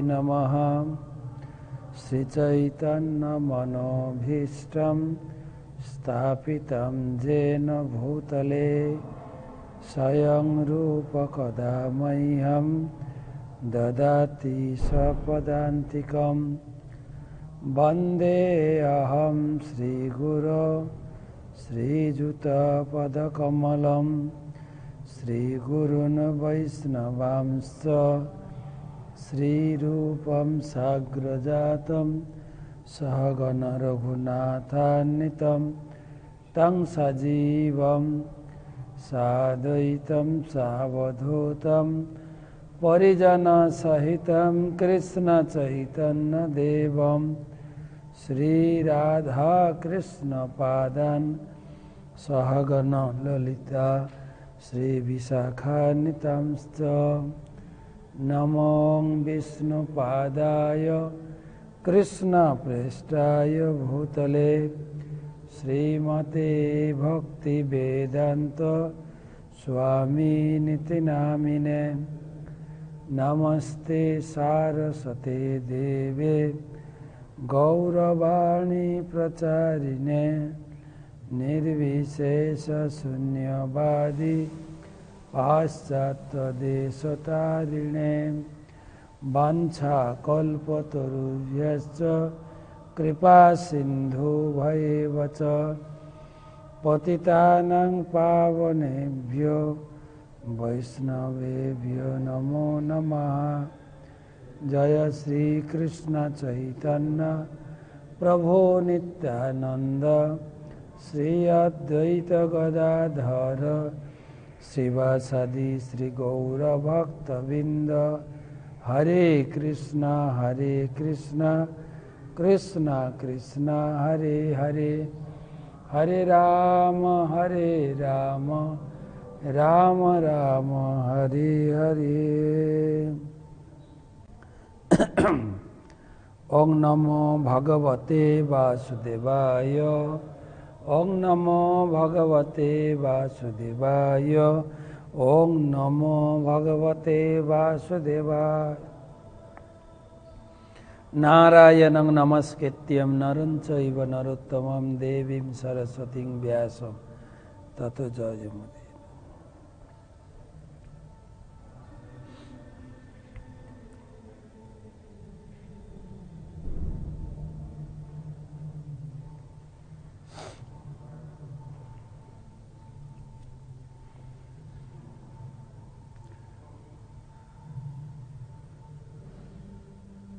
नमः। श्रीचैतन्यमनोभीष्टं स्थापितं येन भूतले स्वयं रूप कदा मह्यं ददाति स्वपदान्तिकं। वन्देऽहं श्रीगुरो श्रीयुतपदकमलं श्रीगुरून् वैष्णवांश्च श्रीरूपं साग्रजातं सहगण रघुनाथान्वितं तं सजीवं साद्वैतं सावधूतं परिजनसहितं कृष्णचैतन्यदेवं श्रीराधाकृष्णपादान् सहगण ललिता श्रीविशाखान्वितांश्च। नमो विष्णुपादाय कृष्णप्रेष्ठाय भूतले श्रीमते भक्तिवेदान्त स्वामिनिति नामिने। नमस्ते सारस्वते देवे गौरवाणी प्रचारिणे निर्विशेषशून्यवादी पाश्चात्यदेशतारिणे। वाञ्छाकल्पतरुभ्यश्च कृपासिन्धुभ्येव च पतितानां पावनेभ्यो वैष्णवेभ्यो नमो नमः। जय श्री कृष्ण चैतन्य प्रभो नित्यानंद श्री अद्वैत गदाधर शिवासादि श्री गौर भक्तबिंद। हरे कृष्णा कृष्ण कृष्ण हरे हरे, हरे राम राम राम हरे हरे। ओं नमो भगवते वासुदेवाय, ओं नमो भगवते वासुदेवाय, ओं नमो भगवते वासुदेवाय। नारायणं नमस्कृत्यं नरं चैव नरोत्तमं देवीं सरस्वतीं व्यासं ततो जयमुदीरये।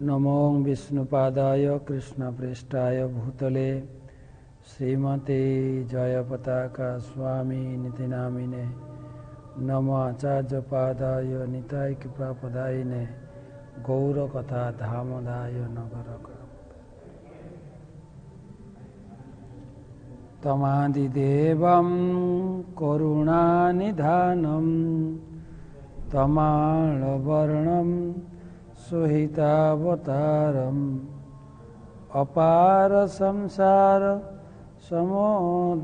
नमो विष्णुपादाय कृष्णप्रेष्ठाय भूतले श्रीमते जयपताका स्वामिनिति नामिने। नमो आचार्यपादाय निताय कृपापदायिने गौरकथा धामदाय नगर। तमादिदेवं करुणानिधानं तमालवर्णं सुहितावतारम् अपार संसार समुद्रसेतुं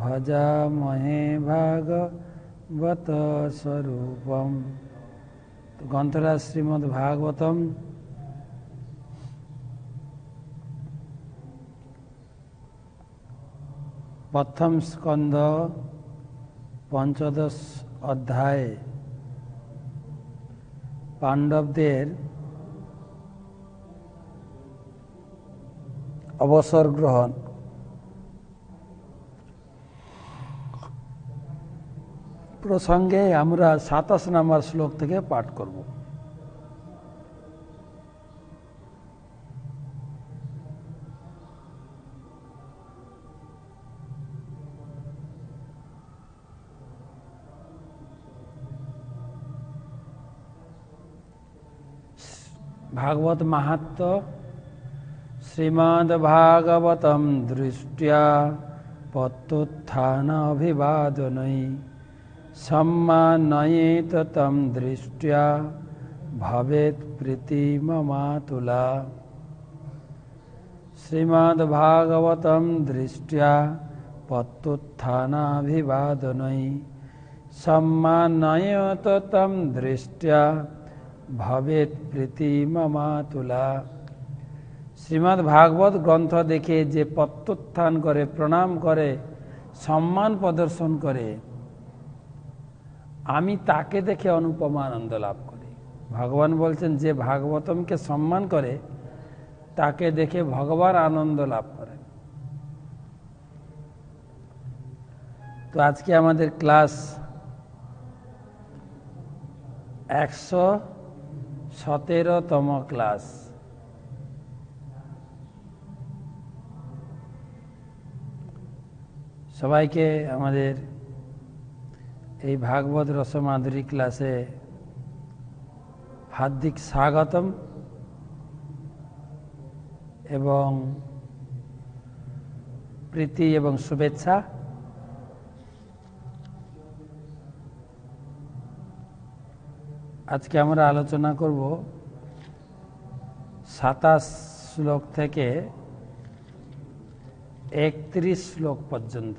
भजामहे भागवत स्वरूपम। तो ग्रंथराज श्रीमद् भागवतम प्रथम स्कंद पंचदश अध्याय पांडवदेर अवसर ग्रहण प्रसंगे আমরা 27 নম্বর শ্লোক থেকে পাঠ করব। भागवत महात्म्य श्रीमद्भागवतं दृष्ट्या पत्युत्थानाभिवादनै सम्मानयेत तं दृष्ट्या भवेत् प्रीतिममातुला। श्रीमद्भागवतं दृष्ट्या पत्युत्थानाभिवादनै सम्मानयेत तं दृष्ट्या ভবেত প্রীতি মমাতুলা। শ্রীমদ্ ভাগবত গ্রন্থ দেখে যে প্রত্যুত্থান করে, প্রণাম করে, সম্মান প্রদর্শন করে, আমি তাকে দেখে অনুপম আনন্দ লাভ করি। ভগবান বলছেন যে ভাগবতমকে সম্মান করে তাকে দেখে ভগবান আনন্দ লাভ করে। তো আজকে আমাদের ক্লাস 117তম ক্লাস। সবাইকে আমাদের এই ভাগবত রসমাধুরী ক্লাসে হার্দিক স্বাগতম এবং প্রীতি এবং শুভেচ্ছা। আজকে আমরা আলোচনা করব 27 শ্লোক থেকে 31 শ্লোক পর্যন্ত।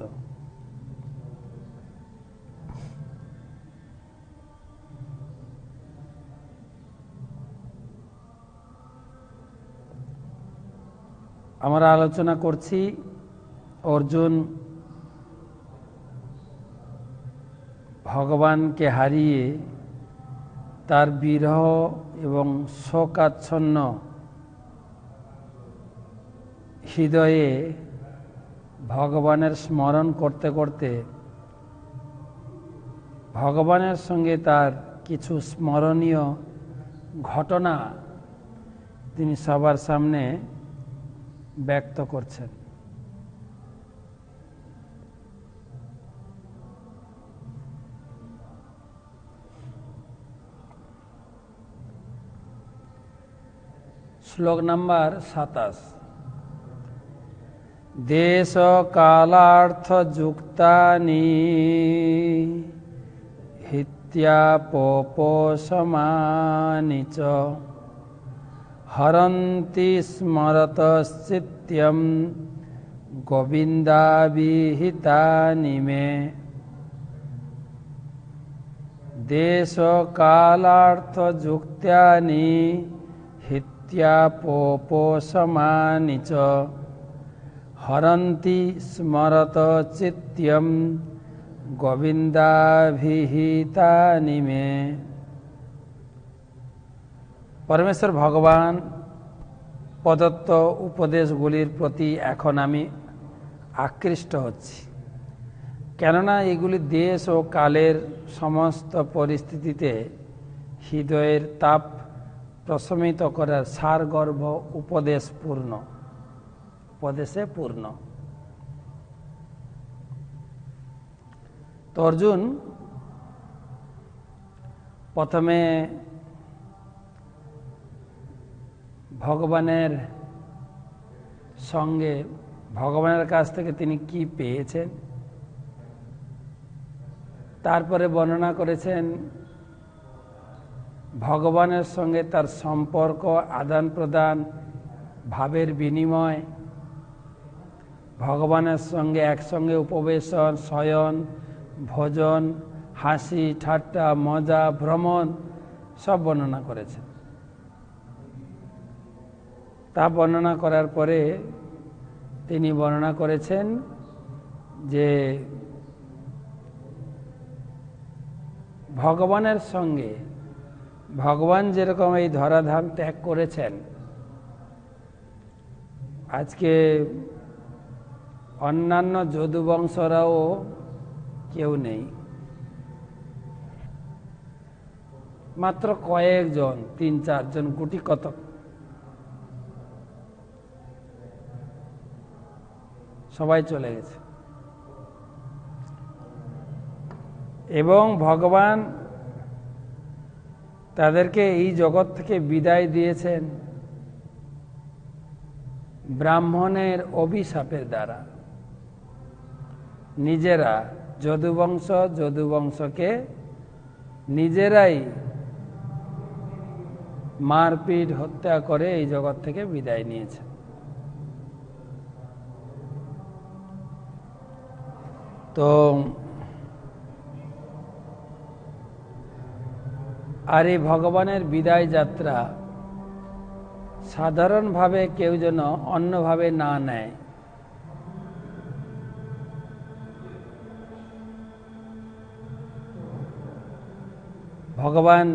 আমরা আলোচনা করছি অর্জুন ভগবানকে হারিয়ে তার বিরহ এবং শোকাচ্ছন্ন হৃদয়ে ভগবানের স্মরণ করতে করতে ভগবানের সঙ্গে তার কিছু স্মরণীয় ঘটনা তিনি সবার সামনে ব্যক্ত করছেন। শ্লোক নাম্বার 27। দেশ কালার্থ যুক্তানি হিত্যাপোপসমানি চ হরন্তি স্মরতশ্চিত্যম গোবিন্দাবিহিতানি মে। দেশ কালার্থ যুক্তানি হিত্যাপোপসমানি চ হরন্তি স্মরতচিত্যম গোবিন্দাভিহিতানি মে। পরমেশ্বর ভগবান প্রদত্ত উপদেশগুলির প্রতি এখন আমি আকৃষ্ট হচ্ছি, কেননা এগুলি দেশ ও কালের সমস্ত পরিস্থিতিতে হৃদয়ের তাপ প্রশমিত করার সারগর্ভ উপদেশে পূর্ণ। তো অর্জুন প্রথমে ভগবানের সঙ্গে, ভগবানের কাছ থেকে তিনি কি পেয়েছেন, তারপরে বর্ণনা করেছেন ভগবানের সঙ্গে তার সম্পর্ক, আদান প্রদান, ভাবের বিনিময়, ভগবানের সঙ্গে একসঙ্গে উপবেশন, শয়ন, ভোজন, হাসি ঠাট্টা, মজা, ভ্রমণ সব বর্ণনা করেছেন। তা বর্ণনা করার পরে তিনি বর্ণনা করেছেন যে ভগবানের সঙ্গে, ভগবান যেরকম এই ধরাধাম ত্যাগ করেছেন, আজকে অন্যান্য যদুবংশরাও কেউ নেই, মাত্র কয়েকজন, 3-4 জন, গুটি কতক, সবাই চলে গেছে। এবং ভগবান তাদেরকে এই জগৎ থেকে বিদায় দিয়েছেন ব্রাহ্মণের অভিশাপের দ্বারা। নিজেরা যদুবংশকে নিজেরাই মারপিট হত্যা করে এই জগৎ থেকে বিদায় নিয়েছে। তো আর এই ভগবানের বিদায় যাত্রা সাধারণভাবে কেউ যেন অন্যভাবে না নেয়। ভগবান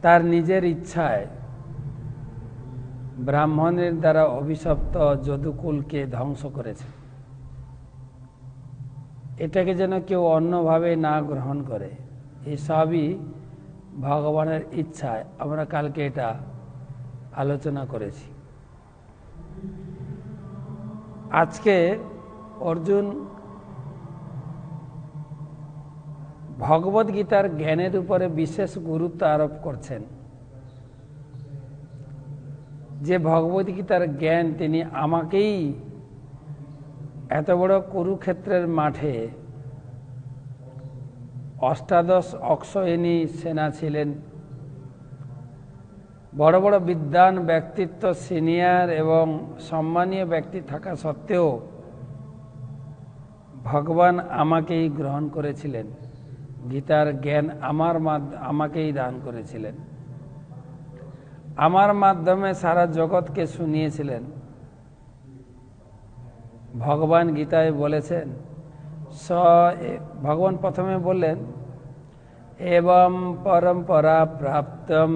তার নিজের ইচ্ছায় ব্রাহ্মণের দ্বারা অভিশপ্ত যদুকুলকে ধ্বংস করেছে। এটাকে যেন কেউ অন্যভাবে না গ্রহণ করে, এই সবই ভগবানের ইচ্ছায়। আমরা কালকে এটা আলোচনা করেছি। আজকে অর্জুন ভগবদ গীতার জ্ঞানের উপরে বিশেষ গুরুত্ব আরোপ করছেন, যে ভগবদ গীতার জ্ঞান তিনি আমাকেই এত বড় কুরুক্ষেত্রের মাঠে অষ্টাদশ অক্ষয়িনী সেনা ছিলেন, বড় বড় বিদ্বান ব্যক্তিত্ব, সিনিয়র এবং সম্মানীয় ব্যক্তি থাকা সত্ত্বেও ভগবান আমাকেই গ্রহণ করেছিলেন, গীতার জ্ঞান আমাকেই দান করেছিলেন, আমার মাধ্যমে সারা জগৎকে শুনিয়েছিলেন। ভগবান গীতায় বলেছেন, ভগবান প্রথমে বললেন, এবং পরম্পরা প্রাপ্তম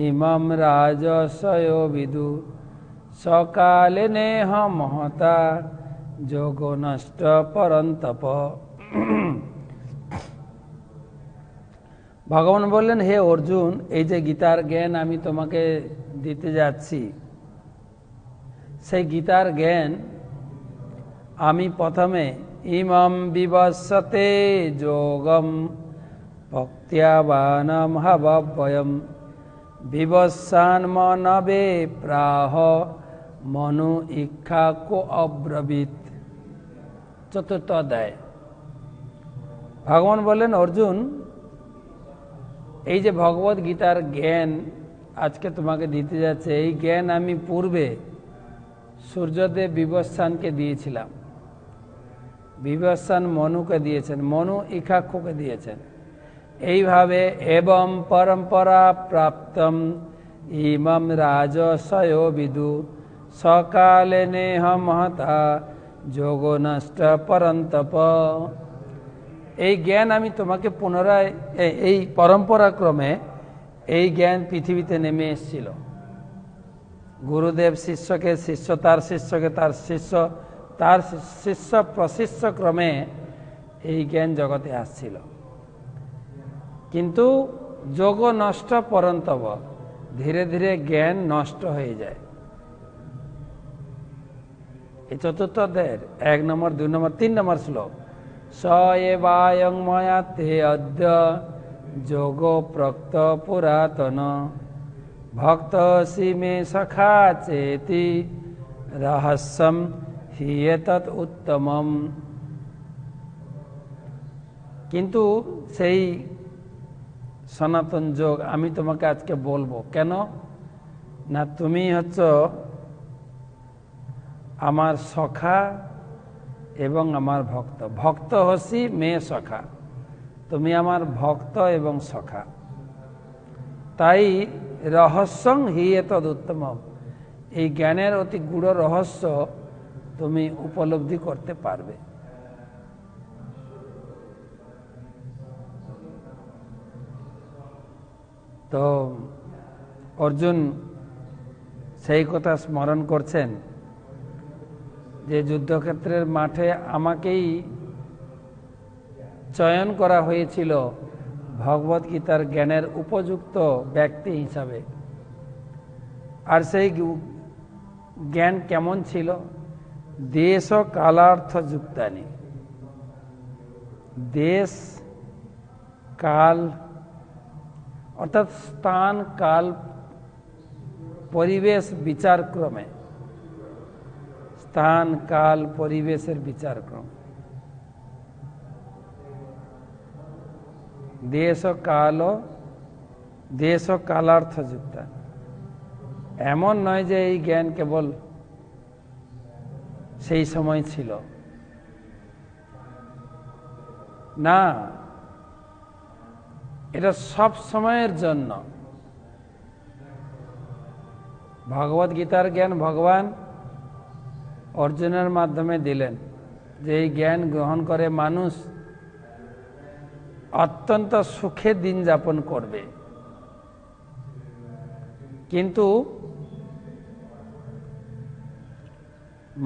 ইমম রাজসয় বিদু সকালে নেহ মহতা যোগ নষ্ট পরন্তপ। ভগবান বললেন, হে অর্জুন, এই যে গীতার জ্ঞান আমি তোমাকে দিতে যাচ্ছি, সেই গীতার জ্ঞান আমি প্রথমে ইমম বিবস্বতে যোগম ভক্ত্যাবানম হববয়ম বিবস্বান মনবে প্রাহ মনু ইক্ষা কো অব্রবীত। চতুর্থ অধ্যায়। ভগবান বললেন, অর্জুন, এই যে ভগবদ গীতার জ্ঞান আজকে তোমাকে দিতে যাচ্ছে, এই জ্ঞান আমি পূর্বে সূর্যদেব বিবস্বানকে দিয়েছিলাম, বিবস্বান মনুকে দিয়েছেন, মনু ইক্ষাক্ষুকে দিয়েছেন। এইভাবে এবং পরম্পরা প্রাপ্তম ইমম রাজসয় বিদু সকালে নেহ মহতা যোগ নষ্ট পরন্তপ। এই জ্ঞান আমি তোমাকে পুনরায়, এই পরম্পরাক্রমে এই জ্ঞান পৃথিবীতে নেমে এসেছিল। গুরুদেব শিষ্যকে, শিষ্য তার শিষ্যকে, তার শিষ্য প্রশিষ্য ক্রমে এই জ্ঞান জগতে আসছিল। কিন্তু যোগ নষ্ট পরন্তব, ধীরে ধীরে জ্ঞান নষ্ট হয়ে যায়। এই চতুর্থ অধ্যায়ের 1 নম্বর, 2 নম্বর, 3 নম্বর শ্লোক। স এবায়ং ময়া তে অদ্য যোগ প্রক্ত পুরাতন ভক্ত মে সখা চেতি রহস্যম হি এতৎ উত্তমম। কিন্তু সেই সনাতন যোগ আমি তোমাকে আজকে বলবো। কেন না, তুমি হচ্ছ আমার সখা এবং আমার ভক্ত। ভক্ত হসি মে সখা, তুমি আমার ভক্ত এবং সখা। তাই রহস্যং হি এতদ উত্তমম, এই জ্ঞানের অতি গূঢ় রহস্য তুমি উপলব্ধি করতে পারবে। তো অর্জুন সেই কথা স্মরণ করছেন যে যুদ্ধক্ষেত্রের মাঠে আমাকেই চয়ন করা হয়েছিল ভগবদ গীতার জ্ঞানের উপযুক্ত ব্যক্তি হিসাবে। আর সেই জ্ঞান কেমন ছিল? দেশ ও কালার্থ যুক্তানি, দেশ কাল অর্থাৎ স্থান কাল পরিবেশ বিচারক্রমে, স্থান কাল পরিবেশের বিচারক্রম, দেশ ও কালার্থ যুক্ত। এমন নয় যে এই জ্ঞান কেবল সেই সময় ছিল, না, এটা সব সময়ের জন্য। ভগবত গীতার জ্ঞান ভগবান অর্জুনের মাধ্যমে দিলেন, যে এই জ্ঞান গ্রহণ করে মানুষ অত্যন্ত সুখে দিন যাপন করবে। কিন্তু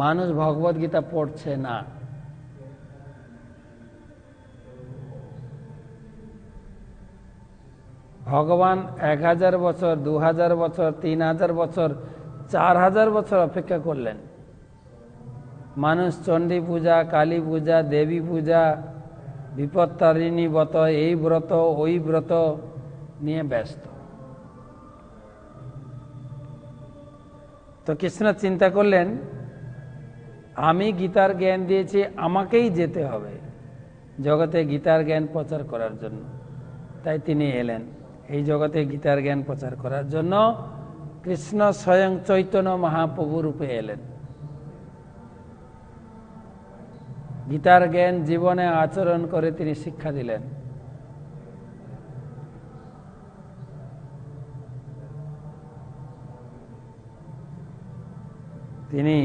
মানুষ ভগবত গীতা পড়ছে না। ভগবান 1000 বছর, 2000 বছর, 3000 বছর, 4000 বছর অপেক্ষা করলেন। মানুষ চণ্ডী পূজা, কালী পূজা, দেবী পূজা, বিপত্তারিণী ব্রত, এই ব্রত ওই ব্রত নিয়ে ব্যস্ত। তো কৃষ্ণ চিন্তা করলেন, আমি গীতার জ্ঞান দিয়েছি, আমাকেই যেতে হবে জগতে গীতার জ্ঞান প্রচার করার জন্য। তাই তিনি এলেন এই জগতে গীতার জ্ঞান প্রচার করার জন্য। কৃষ্ণ স্বয়ং চৈতন্য মহাপ্রভু রূপে এলেন। গীতার জ্ঞান জীবনে আচরণ করে তিনি শিক্ষা দিলেন। তিনি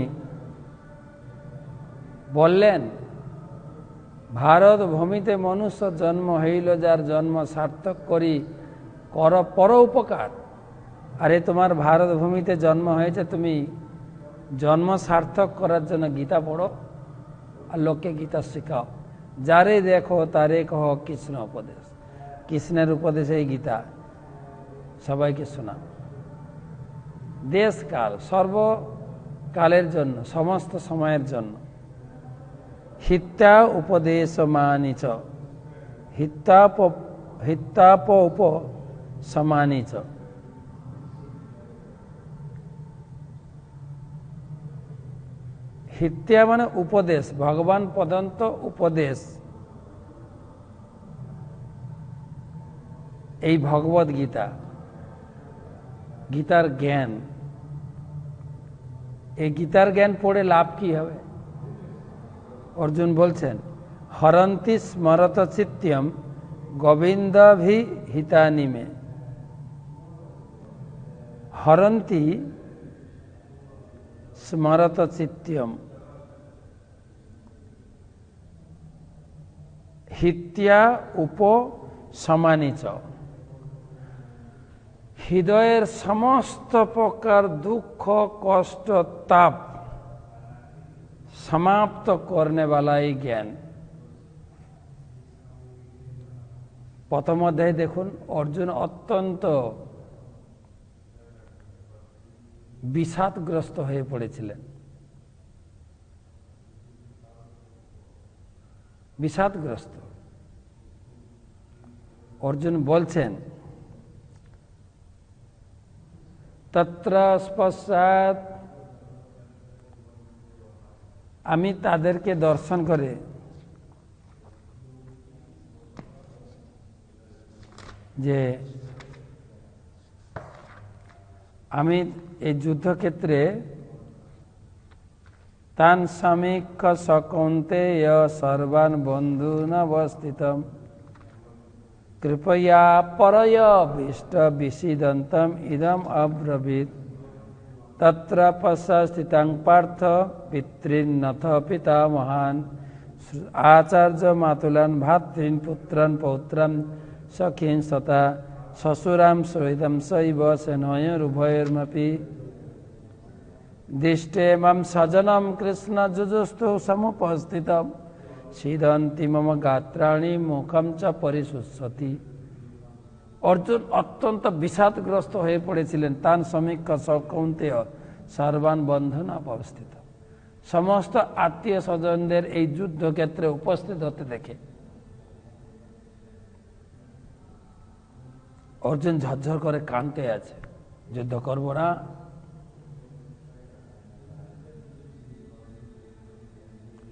বললেন, ভারত ভূমিতে মনুষ্য জন্ম হইল, যার জন্ম সার্থক করি কর পর উপকার। আরে তোমার ভারত ভূমিতে জন্ম হয়েছে, তুমি জন্ম সার্থক করার জন্য গীতা পড়ো আর লোককে গীতা শেখাও। যারে দেখো তারে কহ কৃষ্ণ উপদেশ। কৃষ্ণের উপদেশ এই গীতা, সবাইকে শোনা। দেশকাল সর্বকালের জন্য, সমস্ত সময়ের জন্য। হিত্যা উপদেশ মানিচ, হিত্তাপ উপ সমানিচ। হিত্যা মানে উপদেশ, ভগবান প্রদত্ত উপদেশ। এই ভগবত গীতা, গীতার জ্ঞান। এই গীতার জ্ঞান পড়ে লাভ কি হবে? অর্জুন বলছেন, হরন্তি স্মরত চিত্যম গোবিন্দাভিহিতানিমে। হরন্তি স্মরত চিত্যম, হিত্যা উপ সমানিচ। হৃদয়ের সমস্ত প্রকার দুঃখ, কষ্ট, তাপ समाप्त करने वाला এই জ্ঞান। প্রথম অধ্যায়ে দেখুন, অর্জুন অত্যন্ত বিষাদগ্রস্ত হয়ে পড়েছিলেন। বিষাদগ্রস্ত অর্জুন বলছেন, তত্র স্পর্শাৎ, আমি তাদেরকে দর্শন করে যে আমি এই যুদ্ধক্ষেত্রে তান সমীক্ষ সকৌন্তেয় সর্বান বন্ধুন অবস্থিতম কৃপয়া পরয় ভীষ্ট বিষিদন্তম ইদম অব্রবীত। তত্র পশ্চিতাং পার্থ পিতৃন্নথ পিতামহান আচার্য মাতুলান ভাতৃন পুত্রান পৌত্রান সখীন সতা শ্বশুরাম সুহৃদম শৈব সেনয়োরুভয়োর্মপি দৃষ্টে মম স্বজনম কৃষ্ণ যুজুস্তু সমুপস্থিতম সিদন্তি মম গাত্রাণি মুখম চ পরিশুষ্যতি। অর্জুন অত্যন্ত বিষাদগ্রস্ত হয়ে পড়েছিলেন। তান সমীক্ষ সকৌন্তেয় সর্বান বন্ধন অবস্থিত, সমস্ত আত্মীয় স্বজনদের এই যুদ্ধক্ষেত্রে উপস্থিত হতে দেখে অর্জুন ঝরঝর করে কাঁদতে আছে। যুদ্ধ করব না।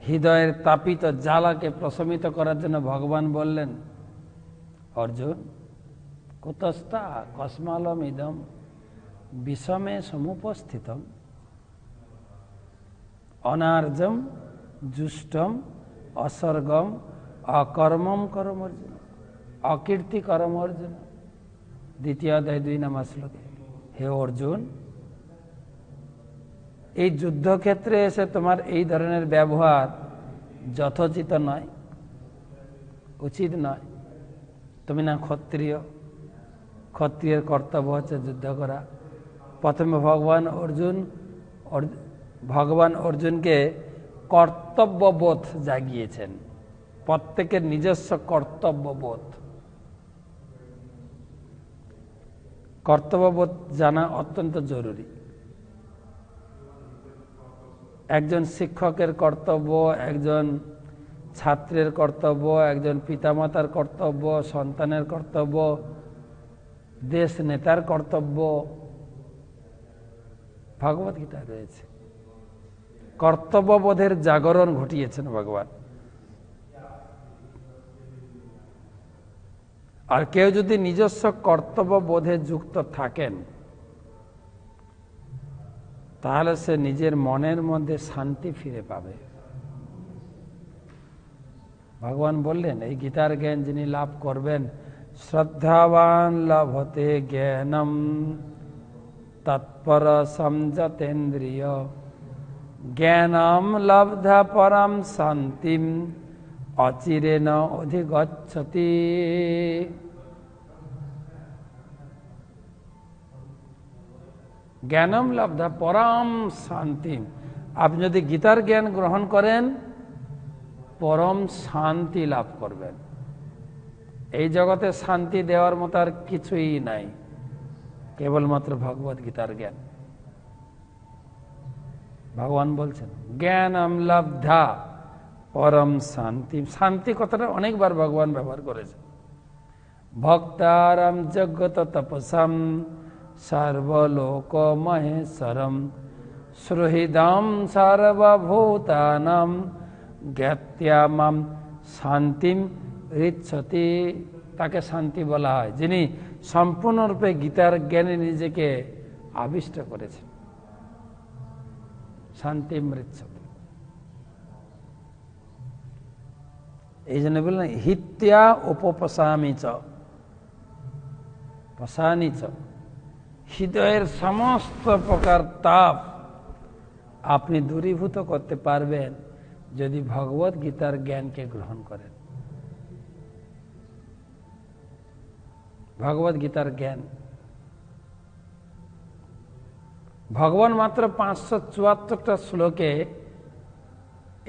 হৃদয়ের তাপিত জ্বালাকে প্রশমিত করার জন্য ভগবান বললেন, অর্জুন কুতস্থা কস্মালম ইদম বিষমে সমুপস্থিতম অনার্জম জুষ্টম অসর্গম অকর্মম করম। অর্জুন অকীর্তি করম অর্জুন, দ্বিতীয় অধ্যায় 2 নম্বর শ্লোকে। হে অর্জুন, এই যুদ্ধক্ষেত্রে এসে তোমার এই ধরনের ব্যবহার যথোচিত নয়, উচিত নয়। তুমি না ক্ষত্রিয়, ক্ষত্রিয়ের কর্তব্য হচ্ছে যুদ্ধ করা। প্রথমে ভগবান অর্জুনকে কর্তব্যবোধ জাগিয়েছেন, প্রত্যেকের নিজস্ব কর্তব্যবোধ। কর্তব্যবোধ জানা অত্যন্ত জরুরি। একজন শিক্ষকের কর্তব্য, একজন ছাত্রের কর্তব্য, একজন পিতামাতার কর্তব্য, সন্তানের কর্তব্য, দেশ নেতার কর্তব্য ভগবত গীতায় রয়েছে। কর্তব্যবোধের জাগরণ ঘটিয়েছেন ভগবান। আর কেউ যদি নিজস্ব কর্তব্যবোধে যুক্ত থাকেন, তাহলে সে নিজের মনের মধ্যে শান্তি ফিরে পাবে। ভগবান বললেন, এই গীতার জ্ঞান যিনি লাভ করবেন, শ্রদ্ধাবান লভতে জ্ঞানম তৎপর সংযতেন্দ্রিয় জ্ঞানম লব্ধা পরম শান্তিম অচিরেণ অধিগচ্ছতি। জ্ঞানম লব্ধা পরম শান্তি। আপনি যদি গীতার জ্ঞান গ্রহণ করেন, পরম শান্তি লাভ করবেন। এই জগতে শান্তি দেওয়ার মতো আর কিছুই নাই, কেবলমাত্র ভগবত গীতার জ্ঞান। ভগবান বলছেন জ্ঞানম লব্ধা পরম শান্তি। শান্তি কথাটা অনেকবার ভগবান ব্যবহার করেছে। ভক্তারম জগত তপসাম সর্বলোক মহেশ্বরম সুহৃদম সর্বভূতানাম জ্ঞাত্যা মাম শান্তিম ঋচ্ছতি। তাকে শান্তি বলা হয় যিনি সম্পূর্ণরূপে গীতার জ্ঞানে নিজেকে আবিষ্ট করেছেন। শান্তিম ঋচ্ছতি। এই জন্য বললেন হিত্যা উপপসামি চ পসানি চ। হৃদয়ের সমস্ত প্রকার তাপ আপনি দূরীভূত করতে পারবেন যদি ভগবত গীতার জ্ঞানকে গ্রহণ করেন। ভগবত গীতার জ্ঞান ভগবান মাত্র 574টা শ্লোকে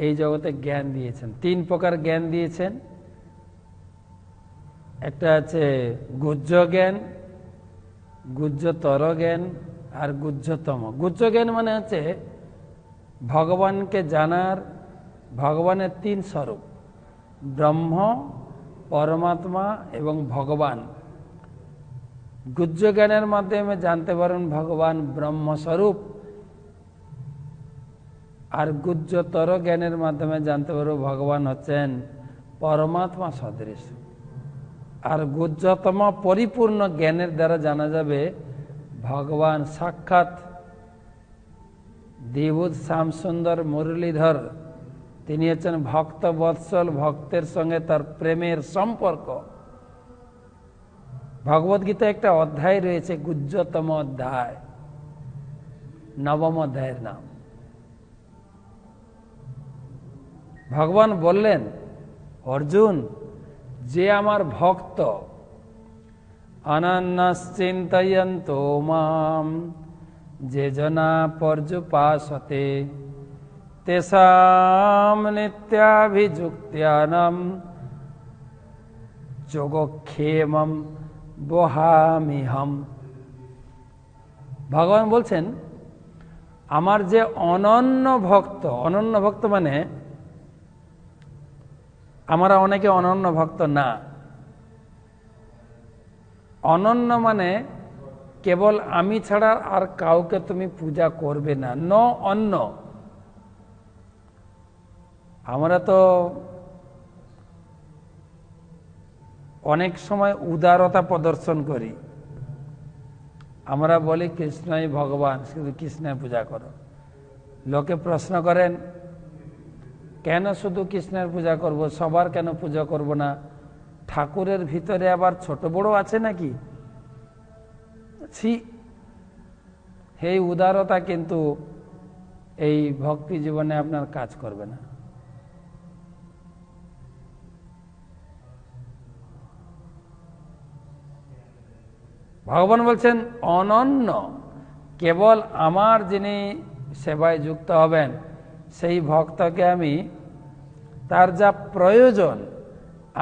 এই জগতে জ্ঞান দিয়েছেন। 3 প্রকার জ্ঞান দিয়েছেন। একটা আছে গুহ্য জ্ঞান, গুহ্যতর জ্ঞান আর গুহ্যতম। গুহ্য জ্ঞান মানে হচ্ছে ভগবানকে জানার, ভগবানের 3 স্বরূপ, ব্রহ্ম, পরমাত্মা এবং ভগবান। গুহ্য জ্ঞানের মাধ্যমে জানতে পারেন ভগবান ব্রহ্মস্বরূপ, আর গুহ্যতর জ্ঞানের মাধ্যমে জানতে পারব ভগবান হচ্ছেন পরমাত্মা সদৃশ। আর গুহ্যতম পরিপূর্ণ জ্ঞানের দ্বারা জানা যাবে ভগবান সাক্ষাৎ দ্বিভুজ শ্যামসুন্দর মুরলীধর। তিনি হচ্ছেন ভক্ত বৎসল, ভক্তের সঙ্গে তার প্রেমের সম্পর্ক। ভগবদ্গীতা একটা অধ্যায় রয়েছে, গুহ্যতম অধ্যায়, 9ম অধ্যায়ের নাম। ভগবান বললেন, অর্জুন, যে আমার ভক্ত অনন্যশ্চিন্তয়ন্তো মাম যে জনা পর্যুপাসতে তেষাম নিত্যাভিযুক্তানাম যোগক্ষেমম বহামিহম। ভগবান বলছেন, আমার যে অনন্য ভক্ত, অনন্য ভক্ত মানে আমরা অনেকে অনন্য ভক্ত না। অনন্য মানে কেবল আমি ছাড়া আর কাউকে তুমি পূজা করবে না, ন অন্য। আমরা তো অনেক সময় উদারতা প্রদর্শন করি। আমরা বলি কৃষ্ণই ভগবান, শুধু কৃষ্ণের পূজা করো। লোকে প্রশ্ন করেন, কেন শুধু কৃষ্ণের পূজা করব, সবার কেন পূজা করব না? ঠাকুরের ভিতরে আবার ছোট বড় আছে নাকি? এই উদারতা কিন্তু এই ভক্তি জীবনে আপনার কাজ করবে না। ভগবান বলছেন অনন্য, কেবল আমার যিনি সেবায় যুক্ত হবেন সেই ভক্তকে আমি তার যা প্রয়োজন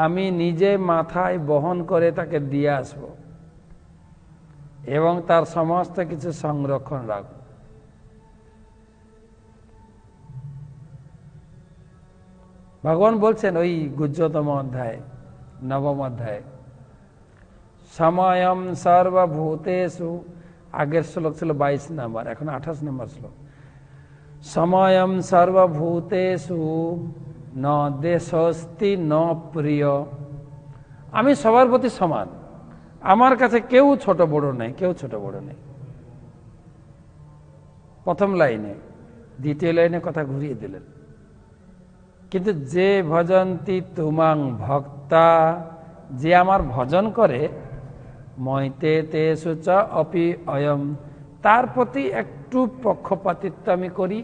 আমি নিজে মাথায় বহন করে তাকে দিয়ে আসব এবং তার সমস্ত কিছু সংরক্ষণ রাখব। ভগবান বলছেন ওই গুহ্যতম অধ্যায় 9ম অধ্যায়, সময়ম সর্বভূতেষু, আগের শ্লোক ছিল 22 নম্বর, এখন 28 নম্বর শ্লোক। সময়ম সর্বভূতেষু ন দেশস্তি ন প্রিয়, আমি সবার প্রতি সমান, আমার কাছে কেউ ছোট বড় নেই, কেউ ছোট বড় নেই। প্রথম লাইনে, দ্বিতীয় লাইনে কথা ঘুরিয়ে দিলেন। কিন্তু যে ভজন্তি তুমাং ভক্তা, যে আমার ভজন করে, মৈতে তে সুচ অপি অয়ম, তার প্রতি একটু পক্ষপাতিত্ব আমি করি।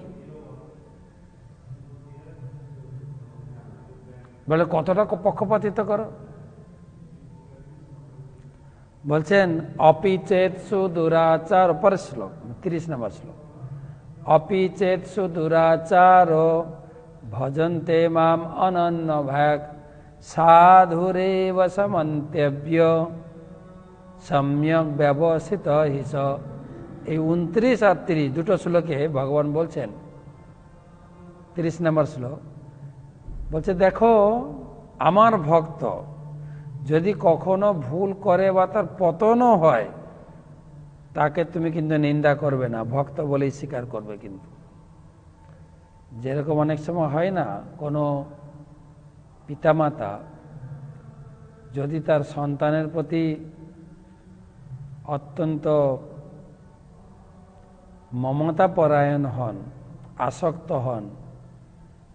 বলে কতটা পক্ষপাতিত্ব করো? বলছেন অপিচেৎসু দুরাচার, পরের শ্লোক 30 নম্বর শ্লোক, অপিচেৎসু দুরাচার ভজন্তে মাম অনন্য ভাগ সাধুরেব সমন্তব্য সম্যক ব্যবস্থিত হিস। এই 29 আর 30 দুটো শ্লোকে ভগবান বলছেন, 30 নম্বর শ্লোক বলছে, দেখো আমার ভক্ত যদি কখনো ভুল করে বা তার পতনও হয়, তাকে তুমি কিন্তু নিন্দা করবে না, ভক্ত বলেই স্বীকার করবে। কিন্তু যেরকম অনেক সময় হয় না, কোনো পিতামাতা যদি তার সন্তানের প্রতি অত্যন্ত মমতা পরায়ণ হন, আসক্ত হন,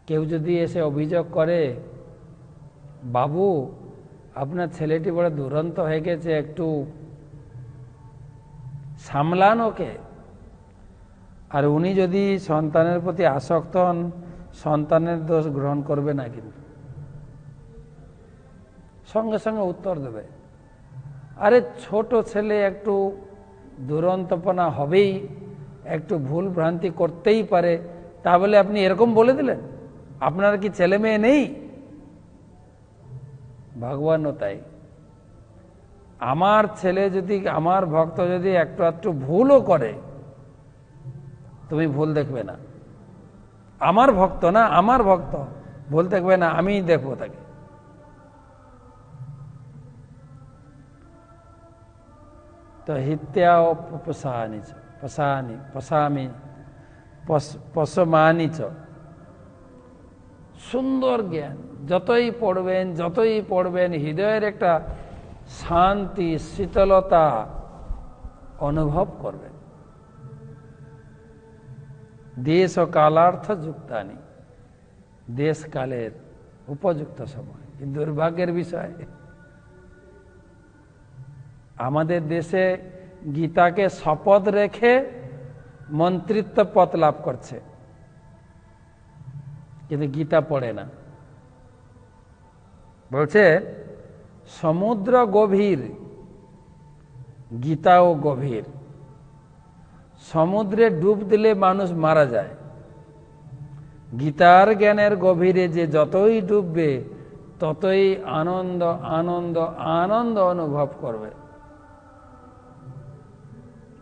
কেউ যদি এসে অভিযোগ করে, বাবু আপনার ছেলেটি বড় দুরন্ত হয়ে গেছে, একটু সামলান ওকে, আর উনি যদি সন্তানের প্রতি আসক্ত হন, সন্তানের দোষ গ্রহণ করবে না, কিন্তু সঙ্গে সঙ্গে উত্তর দেবে, আরে ছোট ছেলে একটু দুরন্তপনা হবেই, একটু ভুল ভ্রান্তি করতেই পারে, তা বলে আপনি এরকম বলে দিলেন? আপনার কি ছেলে মেয়ে নেই? ভগবানও তাই, আমার ছেলে যদি, আমার ভক্ত যদি একটু একটু ভুলও করে, তুমি ভুল দেখবে না। আমার ভক্ত না, আমার ভক্ত ভুল দেখবে না, আমি দেখবো তাকে। তো হিত্যা পশমানিচ, সুন্দর জ্ঞান, যতই পড়বেন হৃদয়ের একটা শান্তি শীতলতা অনুভব করবেন। দেশ ও কালার্থ যুক্তানি, দেশ কালের উপযুক্ত সময়। কিন্তু দুর্ভাগ্যের বিষয়, আমাদের দেশে গীতাকে শপথ রেখে মন্ত্রিত্ব পদ লাভ করছে, কিন্তু গীতা পড়ে না। বলছে সমুদ্র গভীর, গীতাও গভীর। সমুদ্রে ডুব দিলে মানুষ মারা যায়, গীতার জ্ঞানের গভীরে যে যতই ডুববে ততই আনন্দ আনন্দ আনন্দ অনুভব করবে।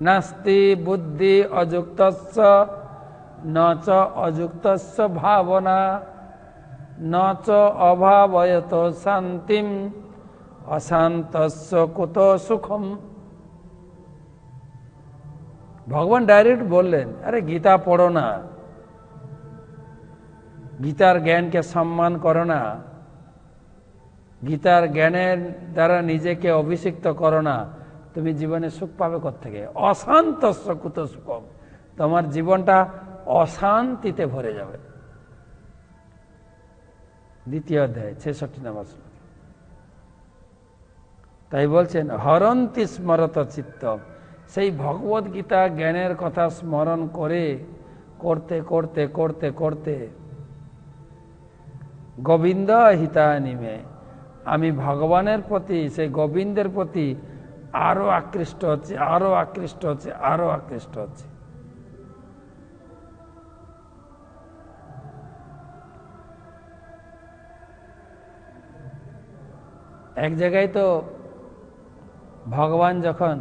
নাস্তি বুদ্ধি অযুক্তস্য নচ অযুক্তস্য ভাবনা নচ অভাবয়ত শান্তিম অশান্তস্য কুত সুখম। ভগবান ডাইরেক্ট বললেন, আরে গীতা পড়ো না, গীতার জ্ঞানকে সম্মান করো না, গীতার জ্ঞানের দ্বারা নিজেকে অভিষিক্ত করো না, তুমি জীবনে সুখ পাবে কোত্থেকে? অশান্তস্য কুত সুখম, তোমার জীবনটা অশান্তিতে ভরে যাবে। 2য় অধ্যায় 66 নম্বর শ্লোক। তাই বলছেন হরন্তি স্মরত চিত্ত, সেই ভগবত গীতা জ্ঞানের কথা স্মরণ করে করতে করতে করতে করতে গোবিন্দ হিতানিমে, আমি ভগবানের প্রতি, সেই গোবিন্দের প্রতি আরো আকৃষ্ট হচ্ছে, আরো আকৃষ্ট হচ্ছে, আরো আকৃষ্ট হচ্ছে। এক জায়গায় তো ভগবান যখন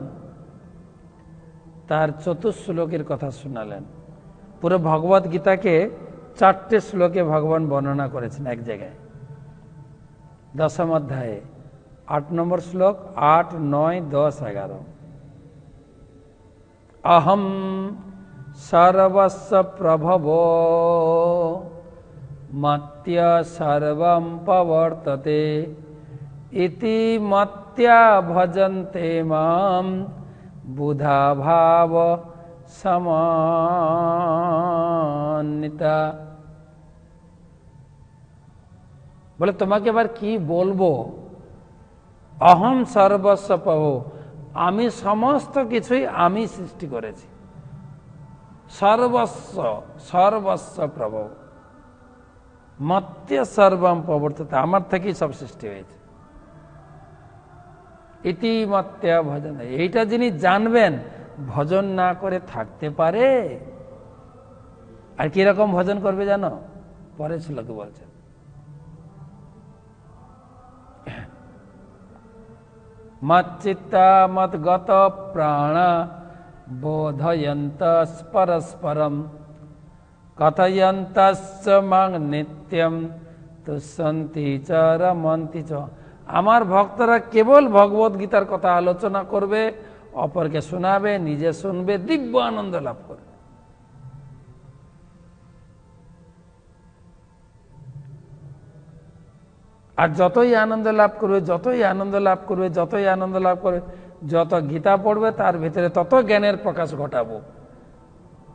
তার চতুশ্লোকের কথা শোনালেন, পুরো ভগবত গীতাকে 4টে শ্লোকে ভগবান বর্ণনা করেছেন এক জায়গায়, 10ম অধ্যায়ে 8 নম্বর শ্লোক, 8, 9, 10, 11। অহম সর্বস্ব প্রভব মত্য সর্বম প্রবর্ততে ইতি মত্য়া ভজন্তে মাম বুধা ভাব সমান্বিতা। বলে তোমাকে এবার কি বলবো, অহম সর্বস্ব প্রভু, আমি সমস্ত কিছুই আমি সৃষ্টি করেছি। সর্বস্ব, সর্বস্ব প্রভু মত্য সর্বম প্রবর্ততে, আমার থেকেই সব সৃষ্টি হয়েছে। ইতি মত্য ভজন, এইটা যিনি জানবেন, ভজন না করে থাকতে পারে? আর কিরকম ভজন করবে জানো? পরের শ্লোকে বলছেন, মচ্চিত্তা মদ্গত প্রাণ বোধয়ন্ত পরস্পরম কথয়ন্তস্য মাং নিত্যম তুষ্যন্তি চ রমন্তি চ। আমার ভক্তরা কেবল ভগবত গীতার কথা আলোচনা করবে, অপরকে শোনাবে, নিজে শুনবে, দিব্য আনন্দ লাভ করবে। আর যতই আনন্দ লাভ করবে, যতই আনন্দ লাভ করবে, যতই আনন্দ লাভ করবে, যত গীতা পড়বে তার ভিতরে তত জ্ঞানের প্রকাশ ঘটাবো।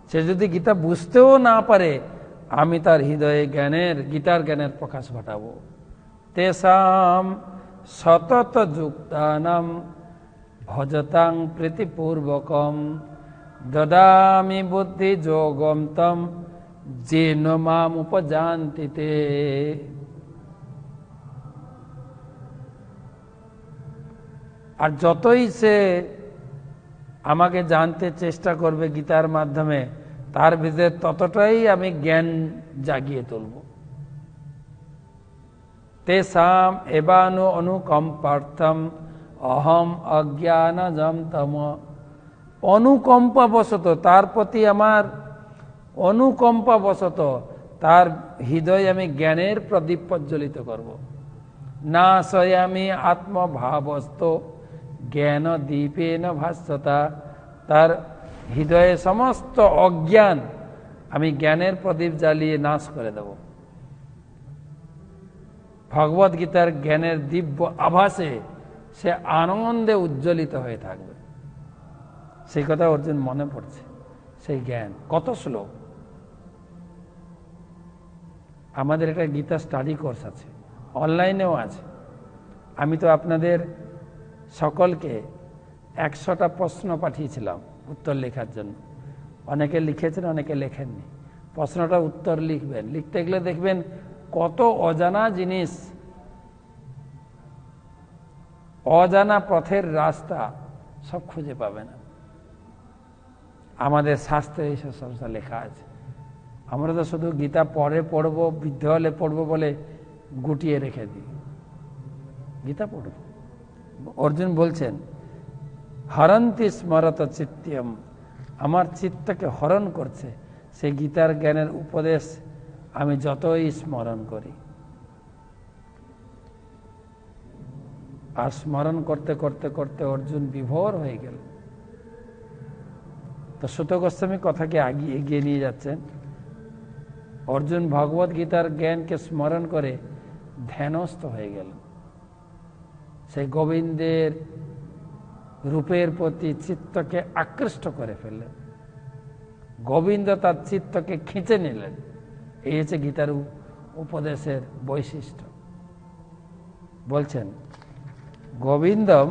সে যদি গীতা বুঝতেও না পারে, আমি তার হৃদয়ে জ্ঞানের, গীতার জ্ঞানের প্রকাশ ঘটাবো। তেষাম সতত যুক্তানাম ভজতাং প্রীতিপূর্বকম দদামি বুদ্ধি যোগম তম যেন মাম উপজানতি তে। আর যতই সে আমাকে জানতে চেষ্টা করবে গীতার মাধ্যমে, তার ভিতরে ততটাই আমি জ্ঞান জাগিয়ে তুলব। তেষাম এবানু অনুকম্পার্থম অহম অজ্ঞানজম তম। অনুকম্পাবশত, তার প্রতি আমার অনুকম্পাবশত তার হৃদয় আমি জ্ঞানের প্রদীপ প্রজ্বলিত করব। না সয়ামি আত্মভাবস্থ জ্ঞান দীপেন ভাস্বতা, তার হৃদয়ে সমস্ত অজ্ঞান আমি জ্ঞানের প্রদীপ জ্বালিয়ে নাশ করে দেব। ভগবত গীতার জ্ঞানের দিব্য আভাসে সে আনন্দে উজ্জ্বলিত হয়ে থাকবে। সেই কথা অর্জুন মনে পড়ছে, সেই জ্ঞান কত শ্লোক। আমাদের একটা গীতা স্টাডি কোর্স আছে, অনলাইনেও আছে। আমি তো আপনাদের সকলকে 100টা প্রশ্ন পাঠিয়েছিলাম উত্তর লেখার জন্য। অনেকে লিখেছেন, অনেকে লেখেননি। প্রশ্নটা উত্তর লিখবেন, লিখতে গেলে দেখবেন কত অজানা জিনিস, অজানা পথের রাস্তা সব খুঁজে পাবে না। আমাদের শাস্ত্রে এইসব সমস্যা লেখা আছে। আমরা তো শুধু গীতা পরে পড়বো, বৃদ্ধ হলে পড়বো বলে গুটিয়ে রেখে দিই। গীতা পড়ব। অর্জুন বলছেন হরন্তি স্মরত চিত্তম, আমার চিত্তকে হরণ করছে সেই গীতার জ্ঞানের উপদেশ আমি যতই স্মরণ করি। আর স্মরণ করতে করতে করতে অর্জুন বিভোর হয়ে গেল। তো সুত গোস্বামী কথাকে এগিয়ে নিয়ে যাচ্ছেন। অর্জুন ভগবত গীতার জ্ঞানকে স্মরণ করে ধ্যানস্থ হয়ে গেল। সেই গোবিন্দের রূপের প্রতি চিত্তকে আকৃষ্ট করে ফেললেন। গোবিন্দ তার চিত্তকে খিঁচে নিলেন। এই হচ্ছে গীতার উপদেশের বৈশিষ্ট্য। বলছেন গোবিন্দম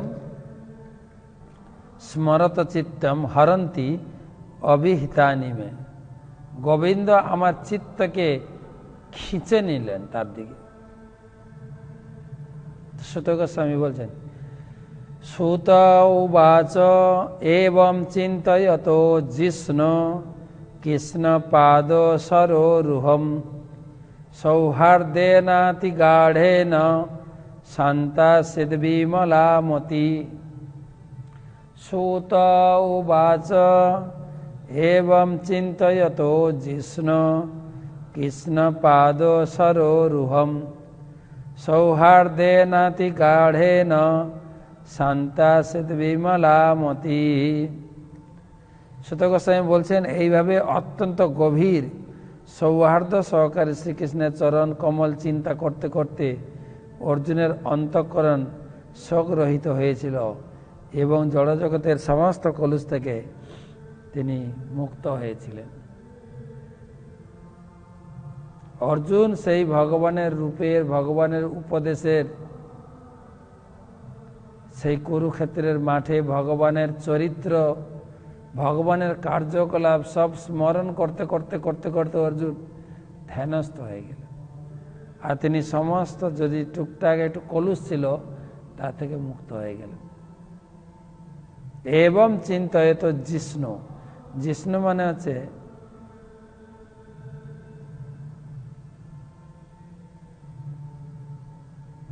স্মরত চিত্তম হরন্তি অবিহিতানি মে। গোবিন্দ আমার চিত্তকে খিঁচে নিলেন তার দিকে। সুত গোস্বামী বলছেন, সুত উবাচ এবং চিন্তয়তো জিষ্ণু কৃষ্ণ পাদ সরোরুহম সৌহার্দেনাতি গাঢ়েন শান্তা সিদ্বিমলামতি। সুত উবাচ এবং চিন্তয়তো জিষ্ণু কৃষ্ণ পাদ সরোরুহম সৌহার্দেনাতি গাঢ়েন শান্তা সিদ্বিমলামতি। সুত গোস্বামী বলছেন, এইভাবে অত্যন্ত গভীর সৌহার্দ্য সহকারে শ্রীকৃষ্ণের চরণ কমল চিন্তা করতে করতে অর্জুনের অন্তঃকরণ শোকরহিত হয়েছিল এবং জড়জগতের সমস্ত কলুষ থেকে তিনি মুক্ত হয়েছিলেন। অর্জুন সেই ভগবানের রূপের, ভগবানের উপদেশের, সেই কুরুক্ষেত্রের মাঠে ভগবানের চরিত্র, ভগবানের কার্যকলাপ সব স্মরণ করতে করতে করতে করতে অর্জুন ধ্যানস্থ হয়ে গেল। আর তিনি সমস্ত যদি টুকটাক একটু কলুষ ছিল তা থেকে মুক্ত হয়ে গেলেন। এবং চিন্তয়তো জিষ্ণু, জিষ্ণু মানে হচ্ছে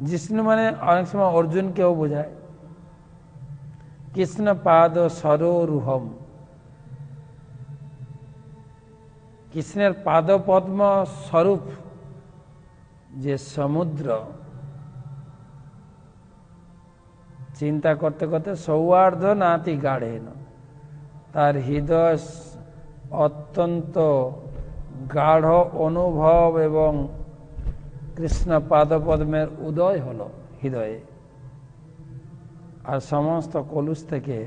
জিষ্ণু মানে অনেক সময় অর্জুনকেও বোঝায়। কৃষ্ণ পাদ সরোরুহম, কৃষ্ণের পাদপদ্ম স্বরূপ যে সমুদ্র, চিন্তা করতে করতে সৌহার্দ্য নাতি গাঢ়েন, তার হৃদয় অত্যন্ত গাঢ় অনুভব এবং কৃষ্ণ পাদপদ্মের উদয় হলো হৃদয়ে। আর সমস্ত কলুষ থেকে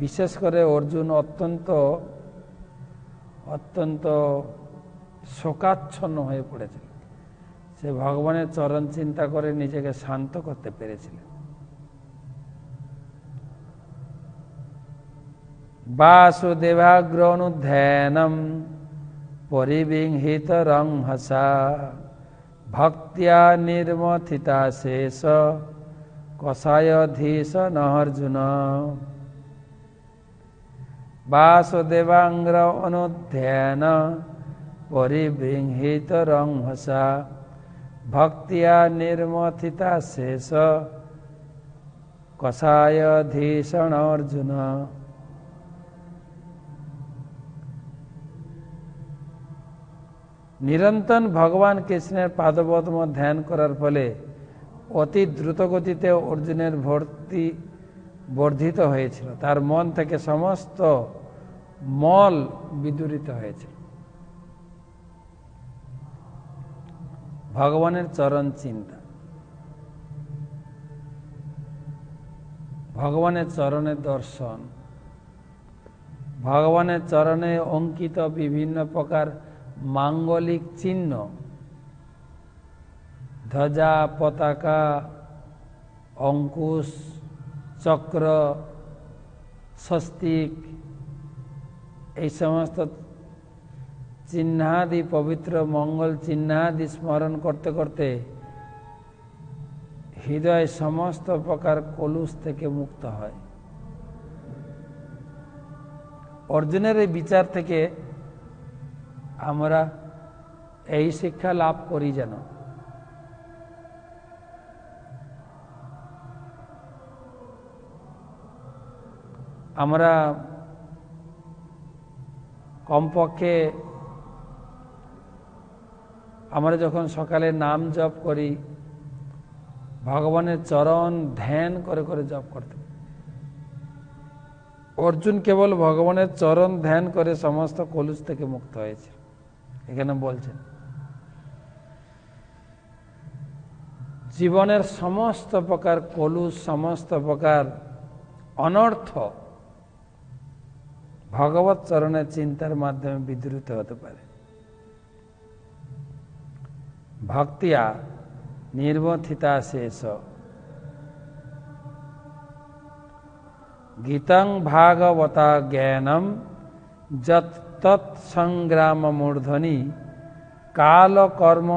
বিশেষ করে অর্জুন অত্যন্ত অত্যন্ত শোকাচ্ছন্ন হয়ে পড়েছিল। সে ভগবানের চরণ চিন্তা করে নিজেকে শান্ত করতে পেরেছিলেন। বাসুদেবাগ্র অনুধ্যানম পরিবিংহিত রংহসা ভক্তিয়া নির্মথিতা শেষ কষায়ধীশ নর্জুন। বাসুদেবাগ্র অনুধ্যান পরিবৃংহিত রংহসা ভক্তিয়া নির্মথিতা শেষ কষায়ধীশ অর্জুন। নিরন্তর ভগবান কৃষ্ণের পাদপদ্ম ধ্যান করার ফলে অতি দ্রুত গতিতে অর্জুনের ভক্তি বর্ধিত হয়েছিল। তার মন থেকে সমস্ত মল বিদূরিত হয়েছিল। ভগবানের চরণ চিন্তা, ভগবানের চরণের দর্শন, ভগবানের চরণে অঙ্কিত বিভিন্ন প্রকার মাঙ্গলিক চিহ্ন, ধ্বজা, পতাকা, অঙ্কুশ, চক্র, স্বস্তিক, এই সমস্ত চিহ্নাদি, পবিত্র মঙ্গল চিহ্নাদি স্মরণ করতে করতে হৃদয় সমস্ত প্রকার কলুষ থেকে মুক্ত হয়। অর্জুনের এই বিচার থেকে আমরা এই শিক্ষা লাভ করি যেন আমরা কমপক্ষে আমরা যখন সকালে নাম জপ করি, ভগবানের চরণ ধ্যান করে করে জপ করতে। অর্জুন কেবল ভগবানের চরণ ধ্যান করে সমস্ত কলুষ থেকে মুক্ত হয়েছে। এখানে বলছেন জীবনের সমস্ত প্রকার কলুষ, সমস্ত প্রকার অনর্থ ভগবত চরণের চিন্তার মাধ্যমে বিদ্রুত হতে পারে। ভক্তিয়া নির্মথিতা শেষ, गीतं भागवता ज्ञानम जत तत्संग्राम मूर्धनि काल कर्म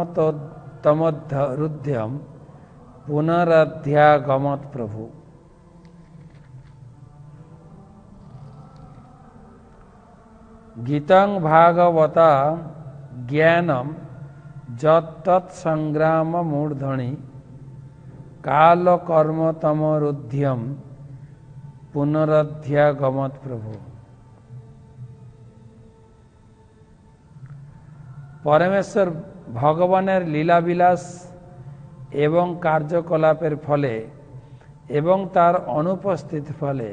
तमोरुध्यम पुनरध्यागमत प्रभु। गीतं भागवता ज्ञानम जत तत्संग्राम मूर्धनि काल कर्म तमोरुध्यम पुनरध्यागमत प्रभु। परमेश्वर भगवानेर लीलाবিলাস एवं कार्यकलापेर फले एवं तार अनुपस्थित फले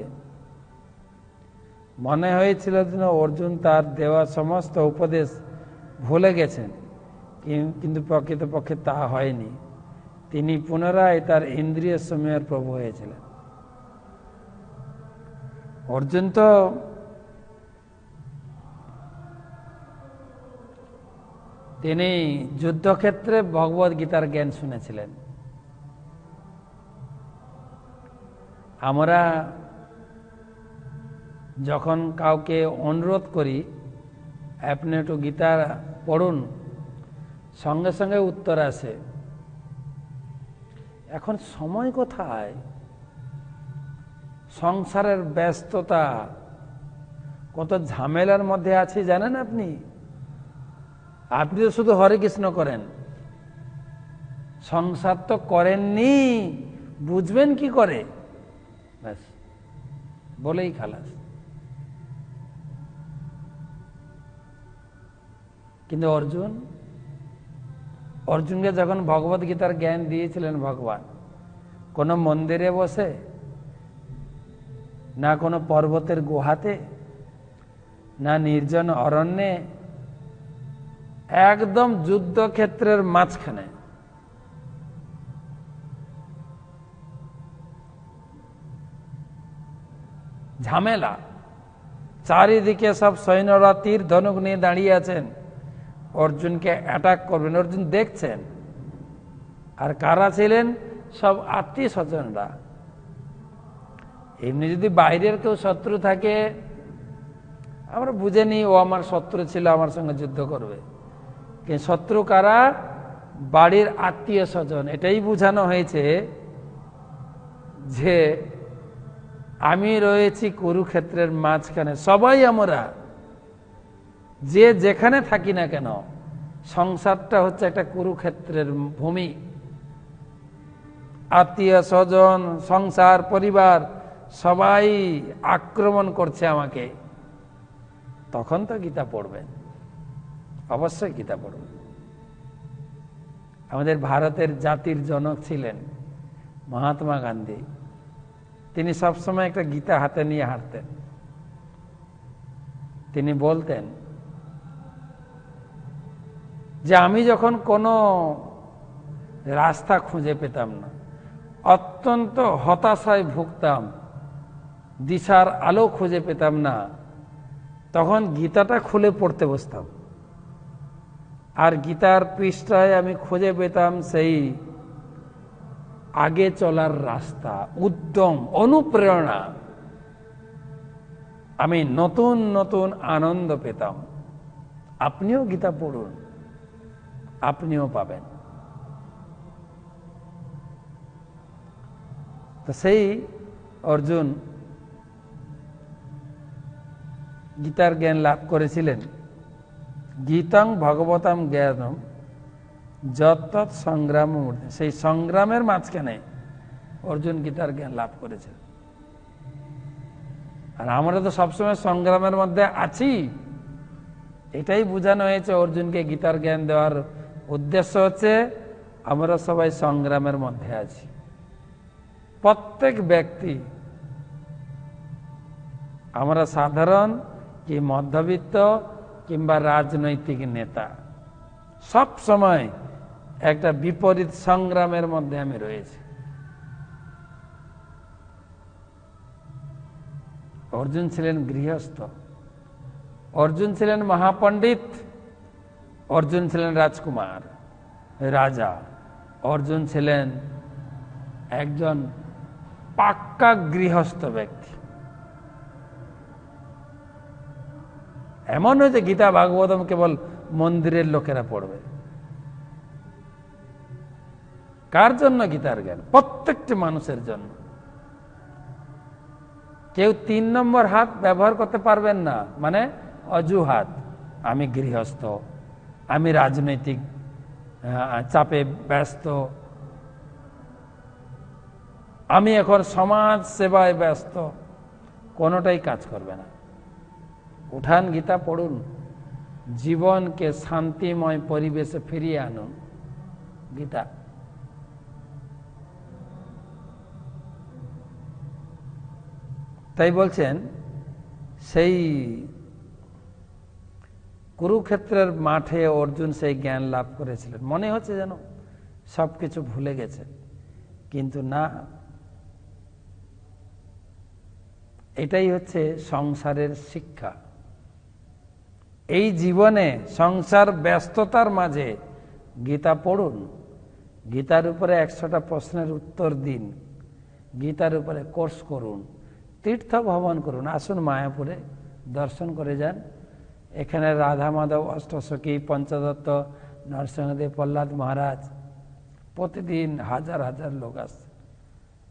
मने हयेछिल जेन अर्जुन तार देवा समस्त उपदेश भूले गेछेन, किन्तु प्रकृतपक्षे ता हयनि। तिनि पुनराय तार इंद्रिय समूहेर प्रभु हयेछिलेन। अर्जुन तो তিনি যুদ্ধক্ষেত্রে ভগবত গীতার জ্ঞান শুনেছিলেন। আমরা যখন কাউকে অনুরোধ করি আপনি একটু গীতা পড়ুন, সঙ্গে সঙ্গে উত্তর আসে। এখন সময় কোথায়? সংসারের ব্যস্ততা, কত ঝামেলার মধ্যে আছি জানেন আপনি? আপনি তো শুধু হরে কৃষ্ণ করেন, সংসার তো করেননি, বুঝবেন কি করে? ব্যাস বলেই খালাস। কিন্তু অর্জুনকে যখন ভগবত গীতার জ্ঞান দিয়েছিলেন ভগবান, কোনো মন্দিরে বসে না কোনো পর্বতের গুহাতে না নির্জন অরণ্যে, একদম যুদ্ধক্ষেত্রের মাঝখানে। ঝামেলা, চারিদিকে সব সৈন্যরা তীর ধনুক নিয়ে দাঁড়িয়ে আছেন, অর্জুনকে অ্যাটাক করবেন। অর্জুন দেখছেন। আর কারা ছিলেন? সব আত্মীয় স্বজনরা। এমনি যদি বাইরের কেউ শত্রু থাকে আমরা বুঝে নিই ও আমার শত্রু ছিল, আমার সঙ্গে যুদ্ধ করবে। কিন্তু শত্রু কারা? বাড়ির আত্মীয় স্বজন। এটাই বোঝানো হয়েছে যে আমি রয়েছি কুরুক্ষেত্রের মাঝখানে। সবাই আমরা যে যেখানে থাকি না কেন, সংসারটা হচ্ছে একটা কুরুক্ষেত্রের ভূমি। আত্মীয় স্বজন, সংসার, পরিবার সবাই আক্রমণ করছে আমাকে। তখন তো গীতা পড়বেন, অবশ্যই গীতা পড়বেন। আমাদের ভারতের জাতির জনক ছিলেন মহাত্মা গান্ধী। তিনি সবসময় একটা গীতা হাতে নিয়ে হাঁটতেন। তিনি বলতেন যে আমি যখন কোনো রাস্তা খুঁজে পেতাম না, অত্যন্ত হতাশায় ভুগতাম, দিশার আলো খুঁজে পেতাম না, তখন গীতাটা খুলে পড়তে বসতাম। আর গীতার পৃষ্ঠায় আমি খুঁজে পেতাম সেই আগে চলার রাস্তা, উদ্যম, অনুপ্রেরণা। আমি নতুন নতুন আনন্দ পেতাম। আপনিও গীতা পড়ুন, আপনিও পাবেন। তো সেই অর্জুন গীতার জ্ঞান লাভ করেছিলেন। গীতং ভগবতাম জ্ঞানম যত সংগ্রাম, সেই সংগ্রামের মাঝখানে অর্জুন গীতার জ্ঞান লাভ করেছেন। আর আমরা তো সবসময় সংগ্রামের মধ্যে আছি। এটাই বোঝানো হয়েছে অর্জুনকে গীতার জ্ঞান দেওয়ার উদ্দেশ্য হচ্ছে আমরা সবাই সংগ্রামের মধ্যে আছি। প্রত্যেক ব্যক্তি, আমরা সাধারণ কি মধ্যবিত্ত কিংবা রাজনৈতিক নেতা, সব সময় একটা বিপরীত সংগ্রামের মধ্যে আমি রয়েছি। অর্জুন ছিলেন গৃহস্থ, অর্জুন ছিলেন মহাপণ্ডিত, অর্জুন ছিলেন রাজকুমার, রাজা, অর্জুন ছিলেন একজন পাক্কা গৃহস্থ ব্যক্তি। এমন নয় যে গীতা ভাগবতম কেবল মন্দিরের লোকেরা পড়বে। কার জন্য গীতার জ্ঞান? প্রত্যেকটি মানুষের জন্য। কেউ 3 নম্বর হাত ব্যবহার করতে পারবেন না, মানে অজুহাত, আমি গৃহস্থ, আমি রাজনৈতিক চাপে ব্যস্ত, আমি এখন সমাজ সেবায় ব্যস্ত, কোনোটাই কাজ করবে না। উঠান, গীতা পড়ুন, জীবনকে শান্তিময় পরিবেশে ফিরিয়ে আনুন। গীতা তাই বলছেন, সেই কুরুক্ষেত্রের মাঠে অর্জুন সেই জ্ঞান লাভ করেছিলেন। মনে হচ্ছে যেন সবকিছু ভুলে গেছে, কিন্তু না, এটাই হচ্ছে সংসারের শিক্ষা। এই জীবনে সংসার ব্যস্ততার মাঝে গীতা পড়ুন, গীতার উপরে 100টা প্রশ্নের উত্তর দিন, গীতার উপরে কোর্স করুন, তীর্থ ভ্রমণ করুন। আসুন মায়াপুরে দর্শন করে যান। এখানে রাধা মাধব, অষ্টসখী, পঞ্চদত্ত, নরসিংহদেব, প্রহ্লাদ মহারাজ, প্রতিদিন হাজার হাজার লোক আসছে।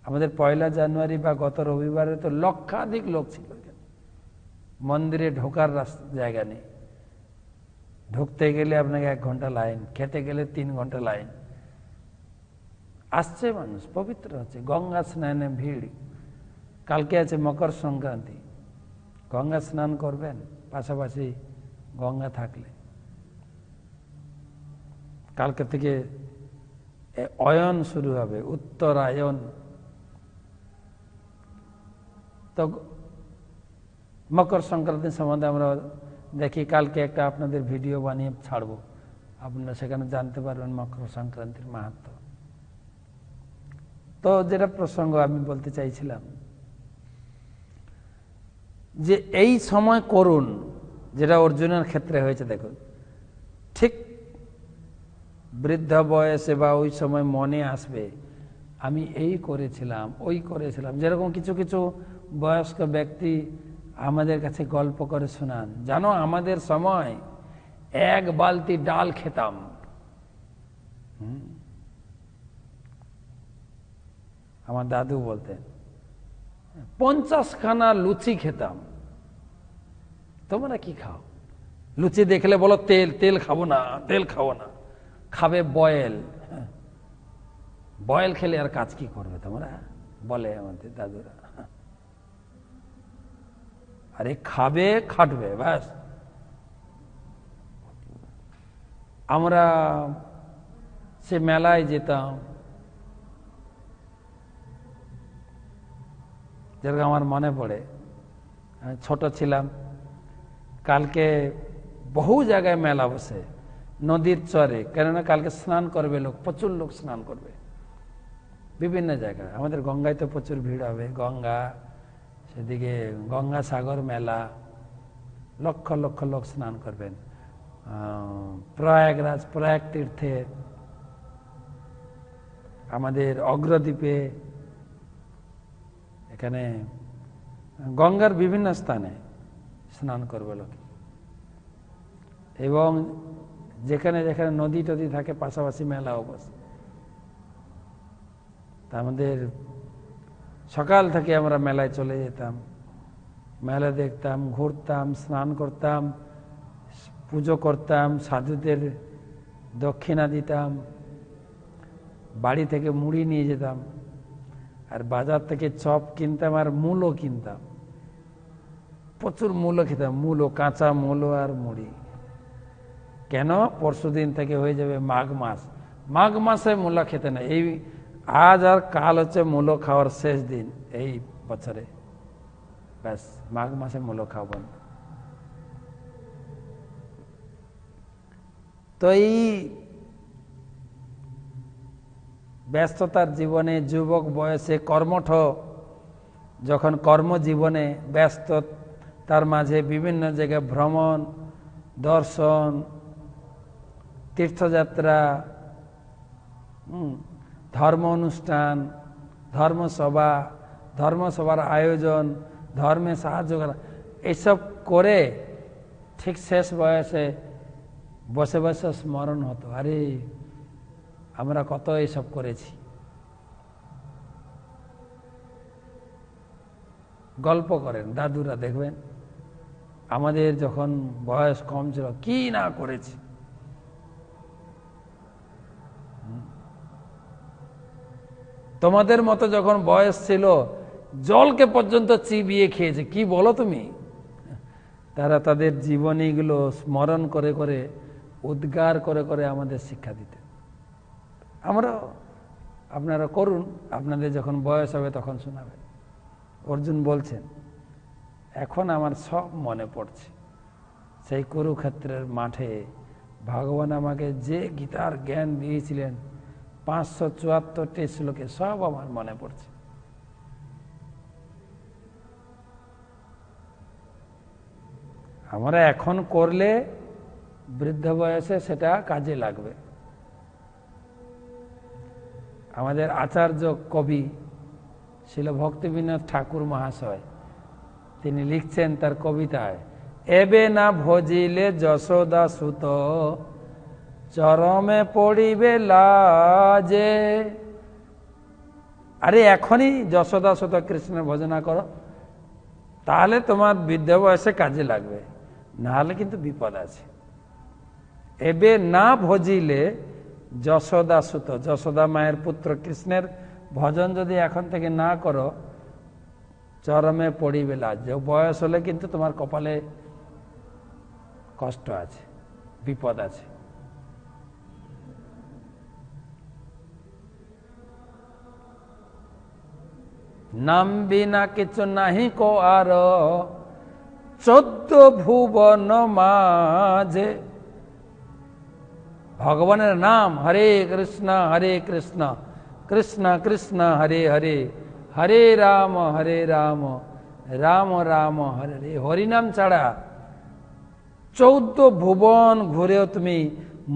আমাদের 1 জানুয়ারি বা গত রবিবারে তো লক্ষাধিক লোক ছিল। মন্দিরে ঢোকার জায়গা নেই, ঢুকতে গেলে আপনাকে 1 ঘন্টা লাইন, খেতে গেলে 3 ঘন্টা লাইন। আসছে মানুষ, পবিত্র হচ্ছে, গঙ্গা স্নানে ভিড়। কালকে আছে মকর সংক্রান্তি, গঙ্গা স্নান করবেন, পাশাপাশি গঙ্গা থাকলে। কালকে থেকে অয়ন শুরু হবে, উত্তরায়ণ। তো মকর সংক্রান্তি সম্বন্ধে আমরা দেখি, কালকে একটা আপনাদের ভিডিও বানিয়ে ছাড়বো, আপনারা সেখানে জানতে পারবেন মকর সংক্রান্তির মাহাত্ম্য। তো যেটা প্রসঙ্গ আমি বলতে চাইছিলাম, যে এই সময় করুন যেটা অর্জুনের ক্ষেত্রে হয়েছে। দেখুন, ঠিক বৃদ্ধ বয়সে বা ওই সময় মনে আসবে আমি এই করেছিলাম, ওই করেছিলাম। যেরকম কিছু কিছু বয়স্ক ব্যক্তি আমাদের কাছে গল্প করে শোনান, জানো আমাদের সময় 1 বালতি ডাল খেতাম, আমার দাদু বলতেন 50খানা লুচি খেতাম। তোমরা কি খাও? লুচি দেখলে বলো তেল, তেল খাবো না, তেল খাবো না, খাবে বয়েল। বয়েল খেলে আর কাজ কি করবে তোমরা, বলে আমাদের দাদুরা। আরে খাবে, খাটবে, ব্যাস। আমরা সে মেলায় যেতাম, যেরকম আমার মনে পড়ে, আমি ছোট ছিলাম, কালকে বহু জায়গায় মেলা বসে, নদীর চরে, কেননা কালকে স্নান করবে লোক, প্রচুর লোক স্নান করবে বিভিন্ন জায়গায়। আমাদের গঙ্গায় তো প্রচুর ভিড় হবে, গঙ্গা, সেদিকে গঙ্গাসাগর মেলা, লক্ষ লক্ষ লোক স্নান করবেন। প্রয়াগরাজ, প্রয়াগ তীর্থে, আমাদের অগ্রদ্বীপে, এখানে গঙ্গার বিভিন্ন স্থানে স্নান করবে লোক। এবং যেখানে যেখানে নদী টদী থাকে পাশাপাশি মেলাও বসে। তা আমাদের সকাল থেকে আমরা মেলায় চলে যেতাম, মেলা দেখতাম, ঘুরতাম, স্নান করতাম, পুজো করতাম, সাধুদের দক্ষিণা দিতাম, বাড়ি থেকে মুড়ি নিয়ে যেতাম, আর বাজার থেকে চপ কিনতাম আর মূলো কিনতাম, প্রচুর মূলো খেতাম, মূলো, কাঁচা মূলো আর মুড়ি। কেন? পরশুদিন থেকে হয়ে যাবে মাঘ মাস, মাঘ মাসে মূলা খেতে না। এই আজ আর কাল হচ্ছে মূলো খাওয়ার শেষ দিন এই বছরে, ব্যাস মাঘ মাসে মূলো খাওয়াবেন। তো এই ব্যস্ততার জীবনে, যুবক বয়সে, কর্মঠ যখন কর্মজীবনে ব্যস্ত, তার মাঝে বিভিন্ন জায়গায় ভ্রমণ, দর্শন, তীর্থযাত্রা, ধর্ম অনুষ্ঠান, ধর্মসভা, ধর্মসভার আয়োজন, ধর্মে সাহায্য করা, এসব করে ঠিক শেষ বয়সে বসে বসে স্মরণ হতো, আরে আমরা কত এইসব করেছি। গল্প করেন দাদুরা, দেখবেন আমাদের যখন বয়স কম ছিল কি না করেছি। তোমাদের মতো যখন বয়স ছিল জলকে পর্যন্ত চিবিয়ে খেয়েছে, কি বলো তুমি। তারা তাদের জীবনীগুলো স্মরণ করে করে উদ্গার করে করে আমাদের শিক্ষা দিতে। আমরা, আপনারা করুন, আপনাদের যখন বয়স হবে তখন শোনাবেন। অর্জুন বলছেন, এখন আমার সব মনে পড়ছে সেই কুরুক্ষেত্রের মাঠে ভগবান আমাকে যে গীতার জ্ঞান দিয়েছিলেন 574টি শ্লোকে, সব আমার মনে পড়ছে। আমরা এখন করলে বৃদ্ধ বয়সে সেটা কাজে লাগবে। আমাদের আচার্য কবি শিল ভক্তিবিনোদ ঠাকুর মহাশয় তিনি লিখছেন তার কবিতায়, এবে না ভজিলে যশোদা সুত চরমে পড়িবে লাজে। আরে এখনই যশোদা সুত কৃষ্ণের ভজনা করো, তাহলে তোমার বৃদ্ধ বয়সে কাজে লাগবে, নাহলে কিন্তু বিপদ আছে। এবে না ভজিলে যশোদা সুত, যশোদা মায়ের পুত্র কৃষ্ণের ভজন যদি এখন থেকে না করো, চরমে পড়িবে লাজ। বয়স হলে কিন্তু তোমার কপালে কষ্ট আছে, বিপদ আছে। নাম বিনা কিছু নাহি কো আর 14 ভুবন মাঝে। ভগবানের নাম হরে কৃষ্ণ কৃষ্ণ কৃষ্ণ হরে হরে, হরে রাম রাম রাম হরে হরে। হরিনাম ছাড়া 14 ভুবন ঘুরেও তুমি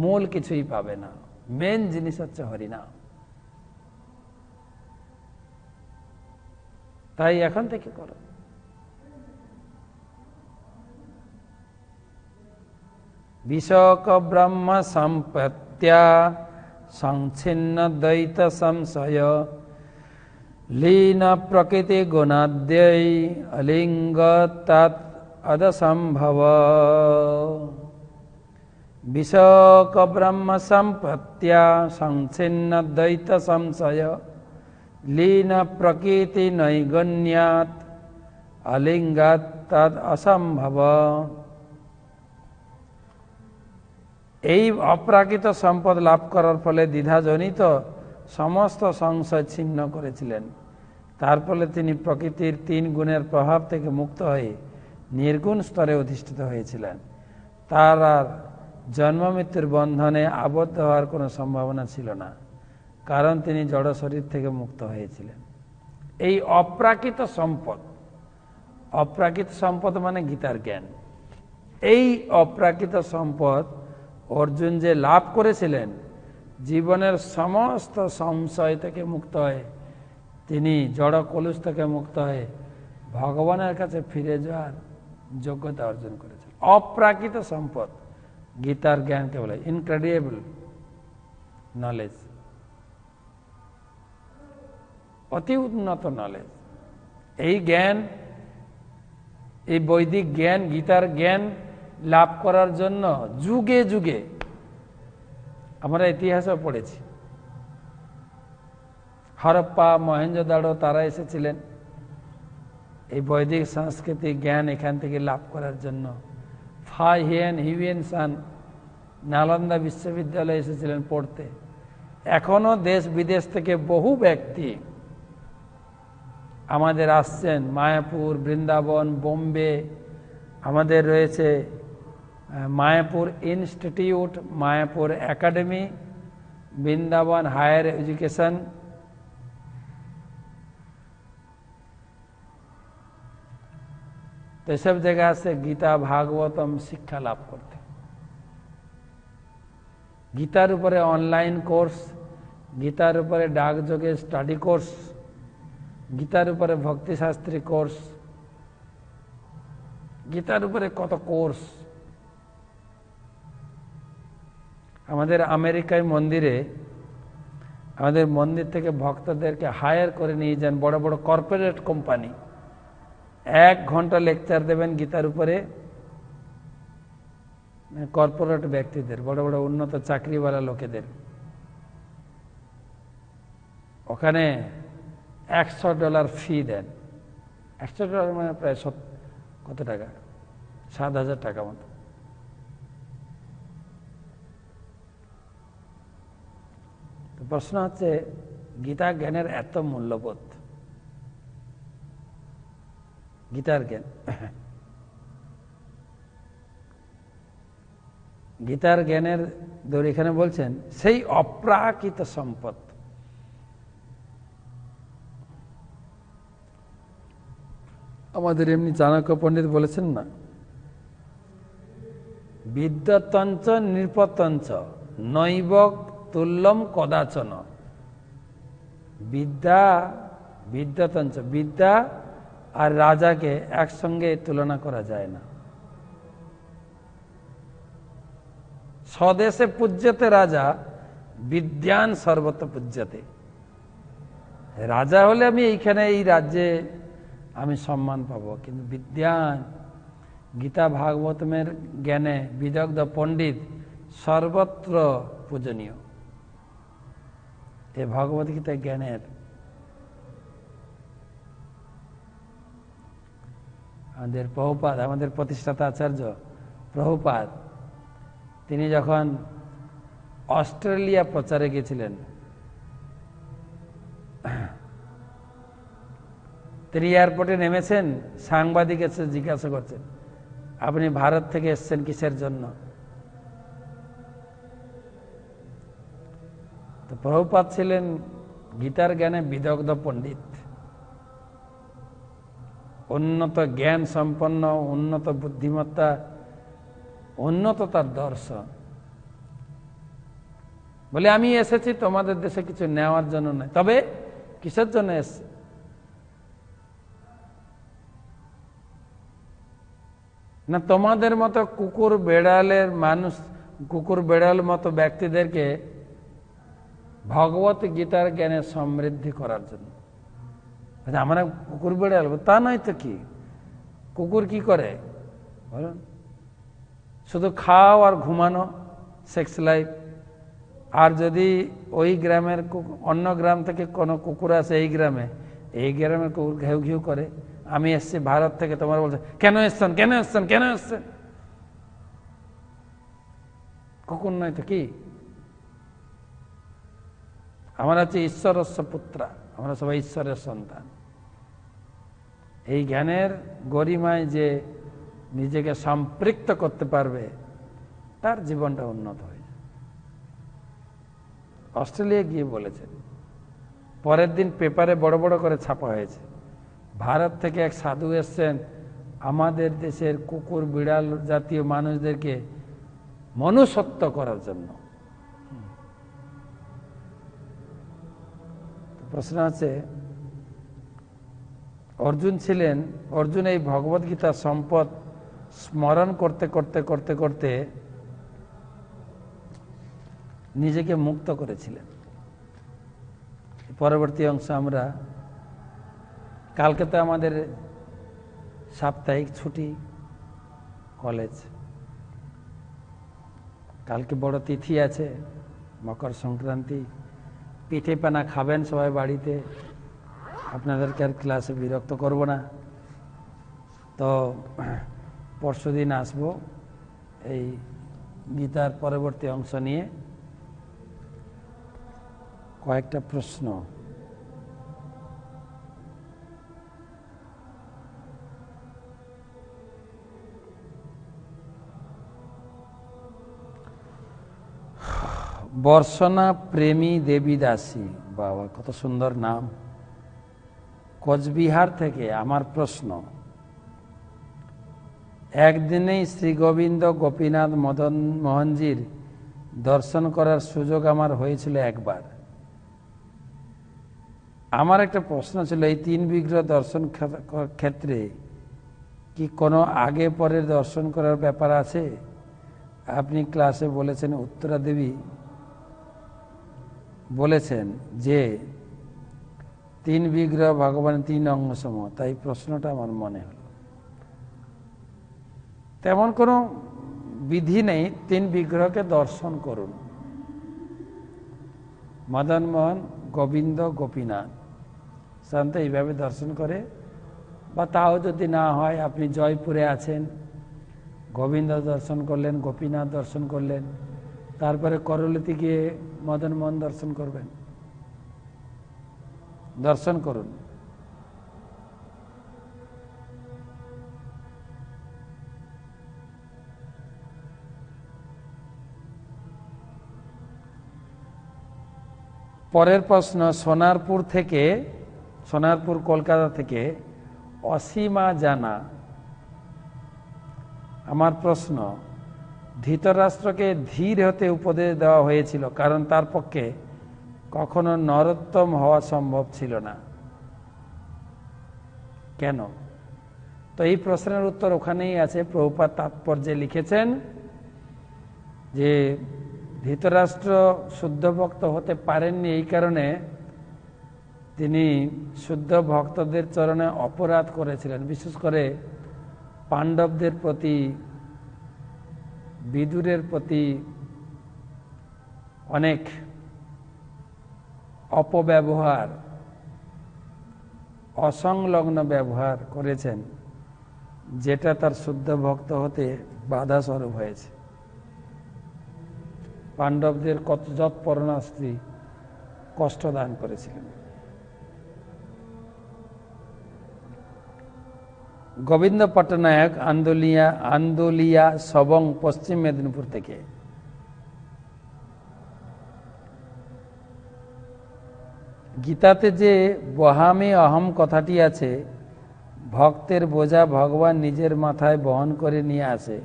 মূল কিছুই পাবে না। মেন জিনিস হচ্ছে হরিনাম। তাই এখন থেকে করো। বিশক ব্রহ্ম সম্পত্ত্যা সংচ্ছিন্ন দ্বৈত সংশয় লীন প্রকৃতি গুণাদ্যৈ অলিঙ্গ তৎ অদসম্ভব। বিশক ব্রহ্ম সম্পত্ত্যা সংচ্ছিন্ন দ্বৈত সংশয় লীন প্রকৃতি নৈগণ্যাৎ অলিঙ্গাৎ তৎ অসম্ভব। এই অপ্রাকৃত সম্পদ লাভ করার ফলে দ্বিধাজনিত সমস্ত সংশয় ছিন্ন করেছিলেন। তার ফলে তিনি প্রকৃতির 3 গুণের প্রভাব থেকে মুক্ত হয়ে নির্গুণ স্তরে অধিষ্ঠিত হয়েছিলেন। তার আর জন্ম মৃত্যুর বন্ধনে আবদ্ধ হওয়ার কোনো সম্ভাবনা ছিল না, কারণ তিনি জড় শরীর থেকে মুক্ত হয়েছিলেন। এই অপ্রাকৃত সম্পদ মানে গীতার জ্ঞান। এই অপ্রাকৃত সম্পদ অর্জুন যে লাভ করেছিলেন, জীবনের সমস্ত সংশয় থেকে মুক্ত হয়ে তিনি জড় কলুষ থেকে মুক্ত হয়ে ভগবানের কাছে ফিরে যাওয়ার যোগ্যতা অর্জন করেছেন। অপ্রাকৃত সম্পদ গীতার জ্ঞানকে বলে ইনক্রেডিবল নলেজ, অতি উন্নত নলেজ। এই জ্ঞান, এই বৈদিক জ্ঞান, গীতার জ্ঞান লাভ করার জন্য যুগে যুগে, আমরা ইতিহাসও পড়েছি, হরপ্পা মহেঞ্জোদাড়ো তারা এসেছিলেন এই বৈদিক সাংস্কৃতিক জ্ঞান এখান থেকে লাভ করার জন্য। হিউয়েনসান নালন্দা বিশ্ববিদ্যালয়ে এসেছিলেন পড়তে। এখনো দেশ বিদেশ থেকে বহু ব্যক্তি আমাদের আসছেন, মায়াপুর, বৃন্দাবন, বোম্বে। আমাদের রয়েছে Mayapur institute, Mayapur academy, Vrindavan higher education. তো এসব জায়গা আছে গীতা ভাগবতম শিক্ষা লাভ করতে। গীতার উপরে অনলাইন কোর্স, গীতার উপরে ডাকযোগে স্টাডি কোর্স, গীতার উপরে ভক্তিশাস্ত্রী কোর্স, গীতার উপরে কত কোর্স আমাদের আমেরিকায় মন্দিরে, আমাদের মন্দির থেকে ভক্তদেরকে হায়ার করে নিয়ে যান বড় বড় কর্পোরেট কোম্পানি, 1 ঘন্টা লেকচার দেবেন গীতার উপরে। কর্পোরেট ব্যক্তিদের, বড় বড় উন্নত চাকরিওয়ালা লোকেদের, ওখানে $100 ফি দেন। $100 মানে প্রায় কত টাকা, 7,000 টাকা মতো। প্রশ্ন হচ্ছে, গীতা জ্ঞানের এত মূল্যবোধ, গীতার জ্ঞান, গীতার জ্ঞানের দৌড় এখানে বলছেন সেই অপ্রাকৃত সম্পদ। আমাদের এমনি চাণক্য পণ্ডিত বলেছেন না, বিদ্যতঞ্চ নৃপতঞ্চ নৈব তুল্যম কদাচন। বিদ্যতঞ্চ, বিদ্যা আর রাজাকে একসঙ্গে তুলনা করা যায় না। স্বদেশে পূজ্যতে রাজা, বিদ্যান সর্বত্র পূজ্যতে। রাজা হলে আমি এইখানে এই রাজ্যে আমি সম্মান পাবো, কিন্তু বিদ্যান, গীতা ভাগবতমের জ্ঞানে বিদগ্ধ পণ্ডিত সর্বত্র পূজনীয়। এ ভগবত গীতা জ্ঞানের আমাদের প্রভুপাদ, আমাদের প্রতিষ্ঠাতা আচার্য প্রভুপাদ, তিনি যখন অস্ট্রেলিয়া প্রচারে গেছিলেন, তিনি এয়ারপোর্টে নেমেছেন, সাংবাদিক এসে জিজ্ঞাসা করছেন, আপনি ভারত থেকে এসছেন কিসের জন্য? তো প্রভুপাদ ছিলেন গীতার জ্ঞানে বিদগ্ধ পণ্ডিত, উন্নত জ্ঞান সম্পন্ন, উন্নত বুদ্ধিমত্তা, উন্নত তার দর্শন। বলে আমি এসেছি তোমাদের দেশে কিছু নেওয়ার জন্য নয়, তবে কিসের জন্য এসছে? না তোমাদের মতো কুকুর বেড়ালের মানুষ, কুকুর বেড়াল মতো ব্যক্তিদেরকে ভগবত গীতার জ্ঞানে সমৃদ্ধি করার জন্য। আমরা কুকুর বেড়াল তা নয় তো কি? কুকুর কি করে বলুন? শুধু খাও আর ঘুমানো, সেক্স লাইফ। আর যদি ওই গ্রামের অন্য গ্রাম থেকে কোনো কুকুর আসে এই গ্রামের কুকুর ঘেউ ঘেউ করে, আমি এসছি ভারত থেকে, তোমার বলছে কেন এসছেন, কেন এসছেন, কেন এসছেন? কুকুর নয় তো কি? আমরা হচ্ছে ঈশ্বরস্য পুত্রা, আমরা সবাই ঈশ্বরের সন্তান। এই জ্ঞানের গরিমায় যে নিজেকে সম্পৃক্ত করতে পারবে, তার জীবনটা উন্নত হয়ে যায়। অস্ট্রেলিয়া গিয়ে বলেছেন, পরের দিন পেপারে বড় বড় করে ছাপা হয়েছে, ভারত থেকে এক সাধু এসছেন আমাদের দেশের কুকুর বিড়াল জাতীয় মানুষদেরকে মনুষ্যত্ব করার জন্য। প্রশ্ন আছে, অর্জুন এই ভগবত গীতার সম্পদ স্মরণ করতে করতে করতে করতে নিজেকে মুক্ত করেছিলেন। পরবর্তী অংশ আমরা কালকে, তো আমাদের সাপ্তাহিক ছুটি কলেজ, কালকে বড় তিথি আছে, মকর সংক্রান্তি। পিঠে পানা খাবেন সবাই বাড়িতে, আপনাদেরকে আর ক্লাসে বিরক্ত করব না। তো পরশুদিন আসবো এই গীতার পরবর্তী অংশ নিয়ে। কয়েকটা প্রশ্ন। বর্ষনা প্রেমী দেবী দাসী, বাবা কত সুন্দর নাম, কোচবিহার থেকে। আমার প্রশ্ন, একদিনেই শ্রী গোবিন্দ গোপীনাথ মদন মোহনজির দর্শন করার সুযোগ আমার হয়েছিল একবার। আমার একটা প্রশ্ন ছিল, এই 3 বিগ্রহ দর্শন ক্ষেত্রে কি কোনো আগে পরে দর্শন করার ব্যাপার আছে? আপনি ক্লাসে বলেছেন, উত্তরা দেবী বলেছেন যে 3 বিগ্রহ ভগবানের 3 অঙ্গ সম, তাই প্রশ্নটা আমার মনে হলো। তেমন কোনো বিধি নেই, 3 বিগ্রহকে দর্শন করুন, মদন মোহন, গোবিন্দ, গোপীনাথ। সাধারণত এইভাবে দর্শন করে, বা তাও যদি না হয় আপনি জয়পুরে আছেন, গোবিন্দ দর্শন করলেন, গোপীনাথ দর্শন করলেন, তারপরে করলিতে গিয়ে মদন মোহন দর্শন করবেন। দর্শন করুন। পরের প্রশ্ন, সোনারপুর কলকাতা থেকে অসীমা জানা। আমার প্রশ্ন, ধৃতরাষ্ট্রকে ধীর হতে উপদেশ দেওয়া হয়েছিল কারণ তার পক্ষে কখনো নরোত্তম হওয়া সম্ভব ছিল না, কেন? তো এই প্রশ্নের উত্তর ওখানেই আছে। প্রভুপাদ তাৎপর্যে লিখেছেন যে ধৃতরাষ্ট্র শুদ্ধ ভক্ত হতে পারেননি, এই কারণে তিনি শুদ্ধ ভক্তদের চরণে অপরাধ করেছিলেন, বিশেষ করে পাণ্ডবদের প্রতি, বিদুরের প্রতি অনেক অপব্যবহার, অসংলগ্ন ব্যবহার করেছেন, যেটা তার শুদ্ধ ভক্ত হতে বাধা স্বরূপ হয়েছে। পাণ্ডবদের কত যৎপরণা স্ত্রী কষ্ট দান করেছিলেন। গোবিন্দ পট্টনায়ক, আন্দোলিয়া সবং, পশ্চিম মেদিনীপুর থেকে। গীতাতে যে বহামে অহম কথাটি আছে, ভক্তের বোঝা ভগবান নিজের মাথায় বহন করে নিয়ে আসে,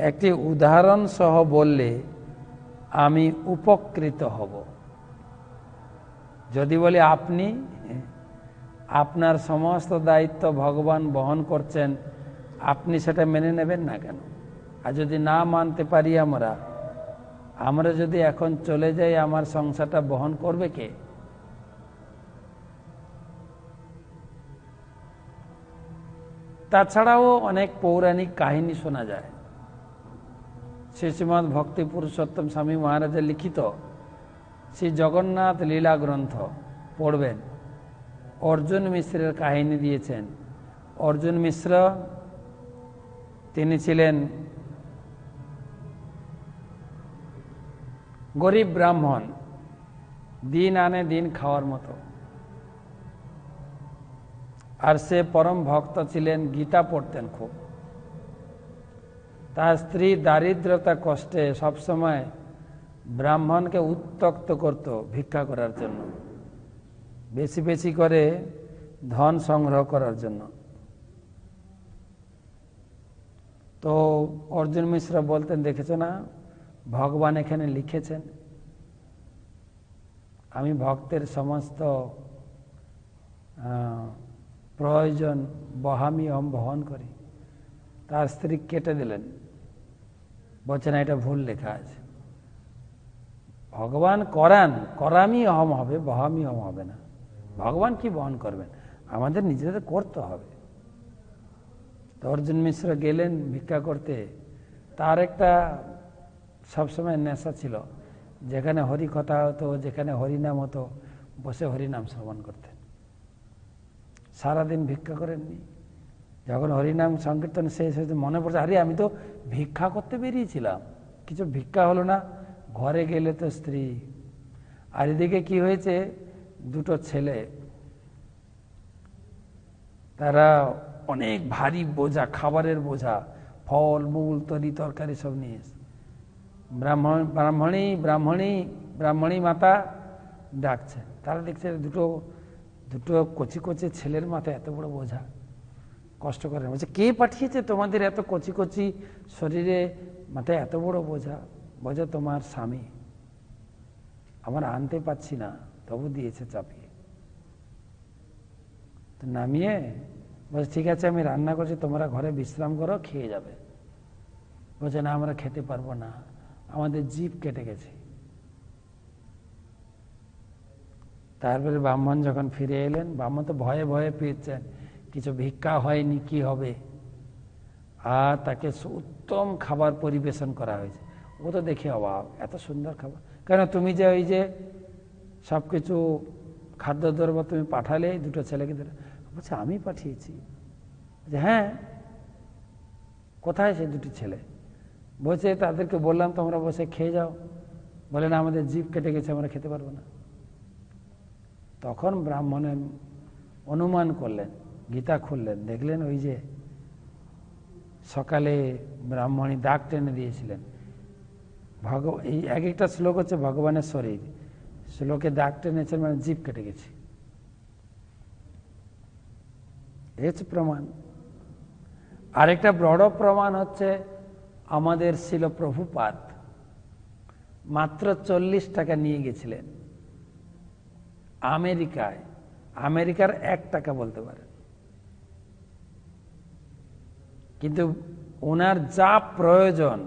একটি উদাহরণ সহ বললে আমি উপকৃত হব। যদি বলি আপনি আপনার সমস্ত দায়িত্ব ভগবান বহন করছেন, আপনি সেটা মেনে নেবেন না কেন? আর যদি না মানতে পারি আমরা যদি এখন চলে যাই, আমার সংসারটা বহন করবে কে? তাছাড়াও অনেক পৌরাণিক কাহিনী শোনা যায়। শ্রীশ্রীমৎ ভক্তি পুরুষোত্তম স্বামী মহারাজের লিখিত শ্রী জগন্নাথ লীলা গ্রন্থ পড়বেন। অর্জুন মিশ্রের কাহিনী দিয়েছেন। অর্জুন মিশ্র তিনি ছিলেন গরিব ব্রাহ্মণ, দিন আনে দিন খাওয়ার মতো, আর সে পরম ভক্ত ছিলেন, গীতা পড়তেন খুব। তার স্ত্রী দারিদ্রতা কষ্টে সবসময় ব্রাহ্মণকে উত্ত্যক্ত করত ভিক্ষা করার জন্য, বেশি বেশি করে ধন সংগ্রহ করার জন্য। তো অর্জুন মিশ্র বলতেন, দেখেছ না, ভগবান এখানে লিখেছেন আমি ভক্তের সমস্ত প্রয়োজন বহামি অহম বহন করি। তার স্ত্রী কেটে দিলেন, বলছেন এটা ভুল লেখা আছে। ভগবান করান, করামি অহম হবে, বহামি অহম হবে না। ভগবান কি বহন করবেন, আমাদের নিজেদের করতে হবে। তো অর্জুন মিশ্র গেলেন ভিক্ষা করতে। তার একটা সবসময় নেশা ছিল, যেখানে হরি কথা হতো, যেখানে হরিনাম হতো, বসে হরিনাম শ্রবণ করতেন। সারাদিন ভিক্ষা করেননি। যখন হরিনাম সংকীর্তন শেষ হয়েছে মনে পড়ছে, আরে আমি তো ভিক্ষা করতে বেরিয়েছিলাম, কিছু ভিক্ষা হলো না। ঘরে গেলে তো স্ত্রী, আর এদিকে কি হয়েছে, দুটো ছেলে, তারা অনেক ভারী বোঝা, খাবারের বোঝা, ফল মূল তরি তরকারি সব নিয়ে ব্রাহ্মণী মাতা ডাকছে। তারা দেখছে দুটো কচি কচি ছেলের মাথায় এত বড় বোঝা, কষ্ট করে। বলছে, কে পাঠিয়েছে তোমাদের এত কচি কচি শরীরে মাথায় এত বড় বোঝা? বোঝা তোমার স্বামী, আমরা আনতে পারছি না, তবু দিয়েছে চাপিয়ে। তো নামিয়ে বলছে, ঠিক আছে আমি রান্না করছি, তোমরা ঘরে বিশ্রাম করো, খেয়ে যাবে। বলছে না আমরা খেতে পারবো না, আমাদের জিভ কেটে গেছে। তারপরে ব্রাহ্মণ যখন ফিরে এলেন, ব্রাহ্মণ তো ভয়ে ভয়ে পেয়েছেন, কিছু ভিক্ষা হয়নি, কি হবে, আর তাকে উত্তম খাবার পরিবেশন করা হয়েছে। ও তো দেখে অবাক, এত সুন্দর খাবার, কেন তুমি যে ওই যে সব কিছু খাদ্যদ্রব্য তুমি পাঠালে দুটো ছেলেকে দিলে? বলছে আমি পাঠিয়েছি। যে হ্যাঁ, কোথায় সে দুটি ছেলে? বলছে তাদেরকে বললাম তোমরা বসে খেয়ে যাও। বলে না আমাদের জিভ কেটে গেছে, আমরা খেতে পারবো না। তখন ব্রাহ্মণের অনুমান করলেন, গীতা খুললেন, দেখলেন ওই যে সকালে ব্রাহ্মণী দাগ টেনে দিয়েছিলেন, এই এক একটা শ্লোক হচ্ছে ভগবানের শরীর, শ্লোকে দাগ টেনেছেন মানে জিভ কেটে গেছে। এই হচ্ছে প্রমাণ। আরেকটা বড় প্রমাণ হচ্ছে আমাদের শিল প্রভুপাদ মাত্র 40 টাকা নিয়ে গেছিলেন আমেরিকায়, আমেরিকার 1 টাকা বলতে পারে, কিন্তু ওনার যা প্রয়োজন,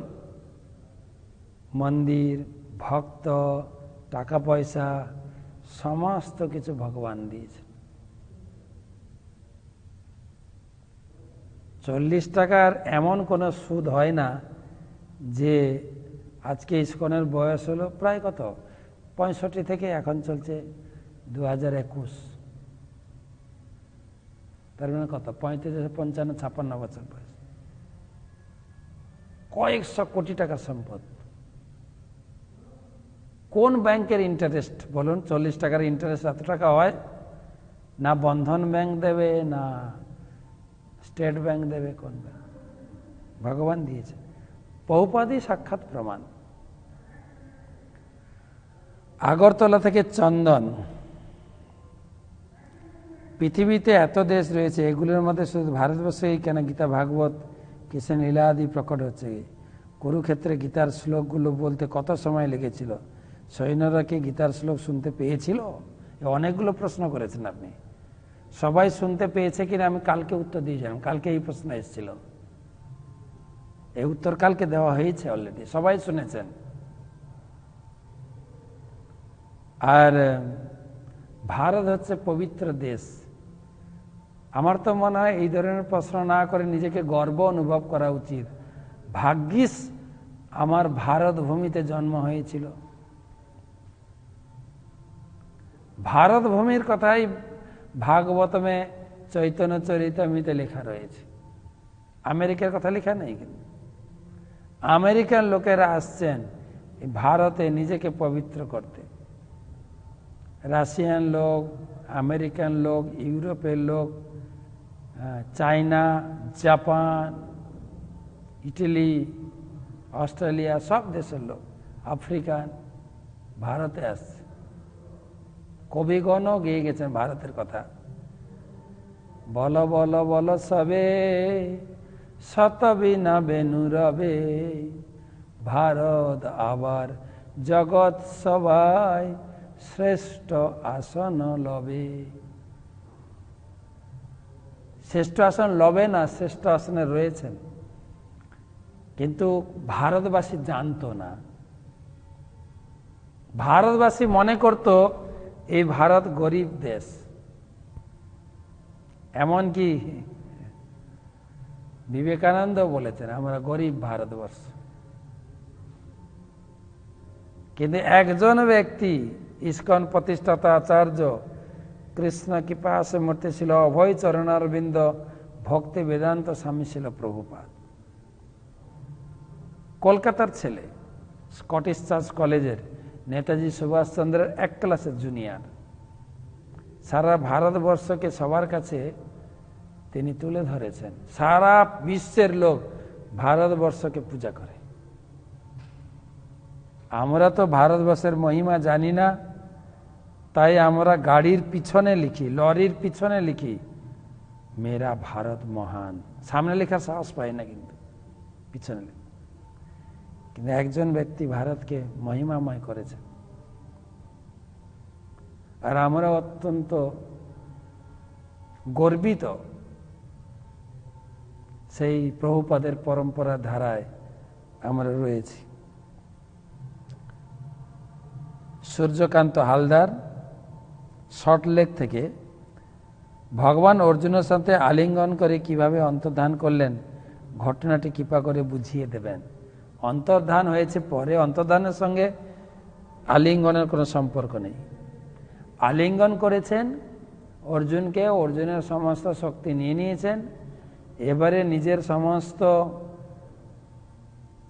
মন্দির, ভক্ত, টাকা পয়সা, সমস্ত কিছু ভগবান দিয়েছে। 40 টাকার এমন কোনো সুদ হয় না। যে আজকে ইসকনের বয়স হলো প্রায় কত, 65 থেকে এখন চলছে 2021, তার মানে কত, 35, 55, 56 বছর বয়স, কয়েকশো কোটি টাকার সম্পদ। কোন ব্যাংকের ইন্টারেস্ট বলুন? 40 টাকার ইন্টারেস্ট এত টাকা হয় না? বন্ধন ব্যাংক দেবে, না স্টেট ব্যাংক দেবে, কোন ব্যাংক? ভগবান দিয়েছে। বহুপাদি সাক্ষাৎ প্রমাণ। আগরতলা থেকে চন্দন, পৃথিবীতে এত দেশ রয়েছে, এগুলোর মধ্যে শুধু ভারতবর্ষেই কেন গীতা, ভাগবত, কৃষ্ণ লীলা আদি প্রকট হচ্ছে। কুরুক্ষেত্রে গীতার শ্লোকগুলো বলতে কত সময় লেগেছিল? সৈন্যরা কি গীতার শ্লোক শুনতে পেয়েছিল? অনেকগুলো প্রশ্ন করেছেন আপনি, সবাই শুনতে পেয়েছে কিনা আমি কালকে উত্তর দিয়েছিলাম। কালকে এই প্রশ্ন এসেছিল, এই উত্তর কালকে দেওয়া হয়েছে অলরেডি, সবাই শুনেছেন। আর ভারত হচ্ছে পবিত্র দেশ। আমার তো মনে হয় এই ধরনের প্রশ্ন না করে নিজেকে গর্ব অনুভব করা উচিত। ভাগ্যিস আমার ভারত ভূমিতে জন্ম হয়েছিল। ভারত ভূমির কথাই ভাগবতমে, চৈতন্য চরিতামৃতে লেখা রয়েছে, আমেরিকার কথা লেখা নেই। কিন্তু আমেরিকান লোকেরা আসছেন ভারতে নিজেকে পবিত্র করতে। রাশিয়ান লোক, আমেরিকান লোক, ইউরোপের লোক, চায়না, জাপান, ইটালি, অস্ট্রেলিয়া, সব দেশের লোক, আফ্রিকান ভারতে আসছে। কবিগণও গেয়ে গেছেন ভারতের কথা। বল বল বল সবে, শতবিনা বেনু রবে, ভারত আবার জগৎ সবাই শ্রেষ্ঠ আসন লবে। শ্রেষ্ঠ আসন লবে না, শ্রেষ্ঠ আসনে রয়েছেন, কিন্তু ভারতবাসী জানতো না। ভারতবাসী মনে করত এই ভারত গরিব দেশ, এমনকি বিবেকানন্দ বলেছেন আমরা গরিব ভারতবর্ষ। কিন্তু একজন ব্যক্তি, ইস্কন প্রতিষ্ঠাতা আচার্য কৃষ্ণ কৃপাসে মূর্তি ছিল অভয় চরণারবিন্দ ভক্তি বেদান্ত স্বামী ছিল প্রভুপাদ, কলকাতার ছেলে, স্কটিশ চার্চ কলেজের নেতাজি সুভাষচন্দ্রের 1 ক্লাসের জুনিয়র। সারা ভারতবর্ষকে সবার কাছে তিনি তুলে ধরেছেন। সারা বিশ্বের লোক ভারতবর্ষকে পূজা করে। আমরা তো ভারতবর্ষের মহিমা জানি না, তাই আমরা গাড়ির পিছনে লিখি, লরির পিছনে লিখি মেরা ভারত মহান। সামনে লেখার সাহস পাই না, কিন্তু পিছনে লিখি। কিন্তু একজন ব্যক্তি ভারতকে মহিমাময় করেছেন, আর আমরা অত্যন্ত গর্বিত সেই প্রভুপাদের পরম্পরা ধারায় আমরা রয়েছি। সূর্যকান্ত হালদার সল্টলেক থেকে, ভগবান অর্জুনের সাথে আলিঙ্গন করে কিভাবে অন্তর্ধান করলেন ঘটনাটি কৃপা করে বুঝিয়ে দেবেন। অন্তর্ধান হয়েছে পরে, অন্তর্ধানের সঙ্গে আলিঙ্গনের কোনো সম্পর্ক নেই। আলিঙ্গন করেছেন অর্জুনকে, অর্জুনের সমস্ত শক্তি নিয়ে নিয়েছেন। এবারে নিজের সমস্ত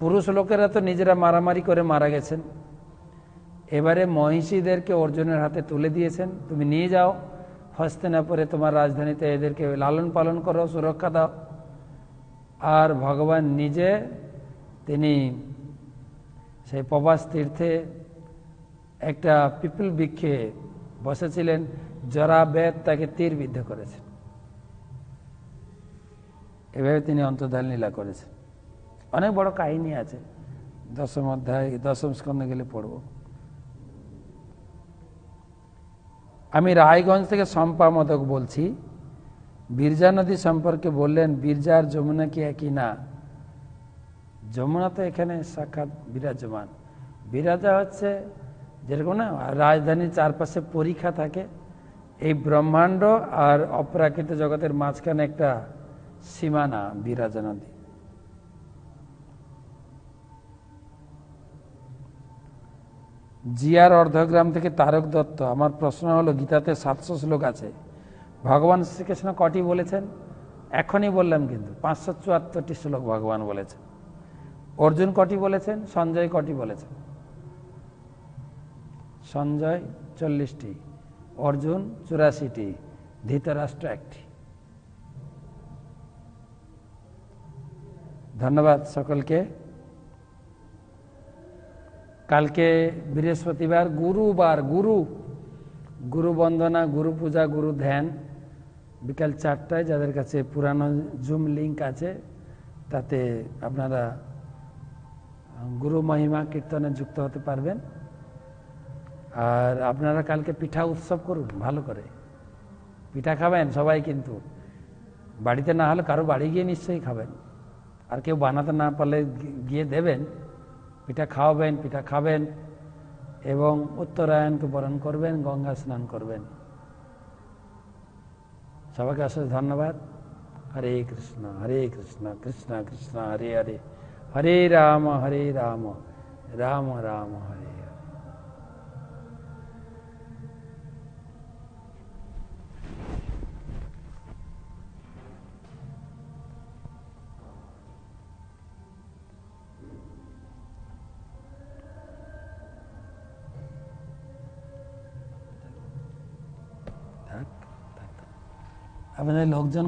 পুরুষ লোকেরা তো নিজেরা মারামারি করে মারা গেছেন, এবারে মহিষীদেরকে অর্জুনের হাতে তুলে দিয়েছেন, তুমি নিয়ে যাও হস্তিনাপুরে তোমার রাজধানীতে, এদেরকে লালন পালন করো, সুরক্ষা দাও। আর ভগবান নিজে তিনি সেই প্রভাস তীর্থে একটা পিপল বৃক্ষে বসেছিলেন, জরা বেদ তাকে তীর বিদ্ধ করেছেন। এভাবে তিনি অন্তর্ধান লীলা করেছেন। অনেক বড় কাহিনী আছে, দশম অধ্যায় দশম স্কন্ধে গেলে পড়ব। আমি রায়গঞ্জ থেকে শম্পা মদক বলছি। বিরজা নদী সম্পর্কে বললেন, বিরজা আর যমুনা কি একই না? যমুনা তো এখানে সাক্ষাৎ বিরাজমান, বিরাজা হচ্ছে যেরকম না রাজধানীর চারপাশে পরীক্ষা থাকে, এই ব্রহ্মাণ্ড আর অপ্রাকৃত জগতের মাঝখানে একটা সীমানা বিরাজা নদী। জিয়ার অর্ধগ্রাম থেকে তারক দত্ত, আমার প্রশ্ন হলো গীতাতে 700 শ্লোক আছে, ভগবান শ্রীকৃষ্ণ কটি বলেছেন? এখনই বললাম কিন্তু 574টি শ্লোক ভগবান বলেছেন। অর্জুন কটি বলেছেন? সঞ্জয় কটি বলেছেন? সঞ্জয় 40টি, অর্জুন 84টি, ধৃতরাষ্ট্র 1টি। ধন্যবাদ সকলকে। কালকে বৃহস্পতিবার, গুরুবার, গুরু বন্দনা, গুরু পূজা, গুরু ধ্যান বিকাল 4টায়। যাদের কাছে পুরানো জুম লিঙ্ক আছে তাতে আপনারা গুরু মহিমা কীর্তনে যুক্ত হতে পারবেন। আর আপনারা কালকে পিঠা উৎসব করুন, ভালো করে পিঠা খাবেন সবাই, কিন্তু বাড়িতে না হলে কারো বাড়ি গিয়ে নিশ্চয়ই খাবেন, আর কেউ বানাতে না পারলে গিয়ে দেবেন, পিঠা খাওয়াবেন, পিঠা খাবেন এবং উত্তরায়ণকে বরণ করবেন, গঙ্গা স্নান করবেন। সবাইকে অশেষ ধন্যবাদ। হরে কৃষ্ণ কৃষ্ণ কৃষ্ণ হরে হরে, হরে রাম রাম রাম হরে। আপনাদের লোকজন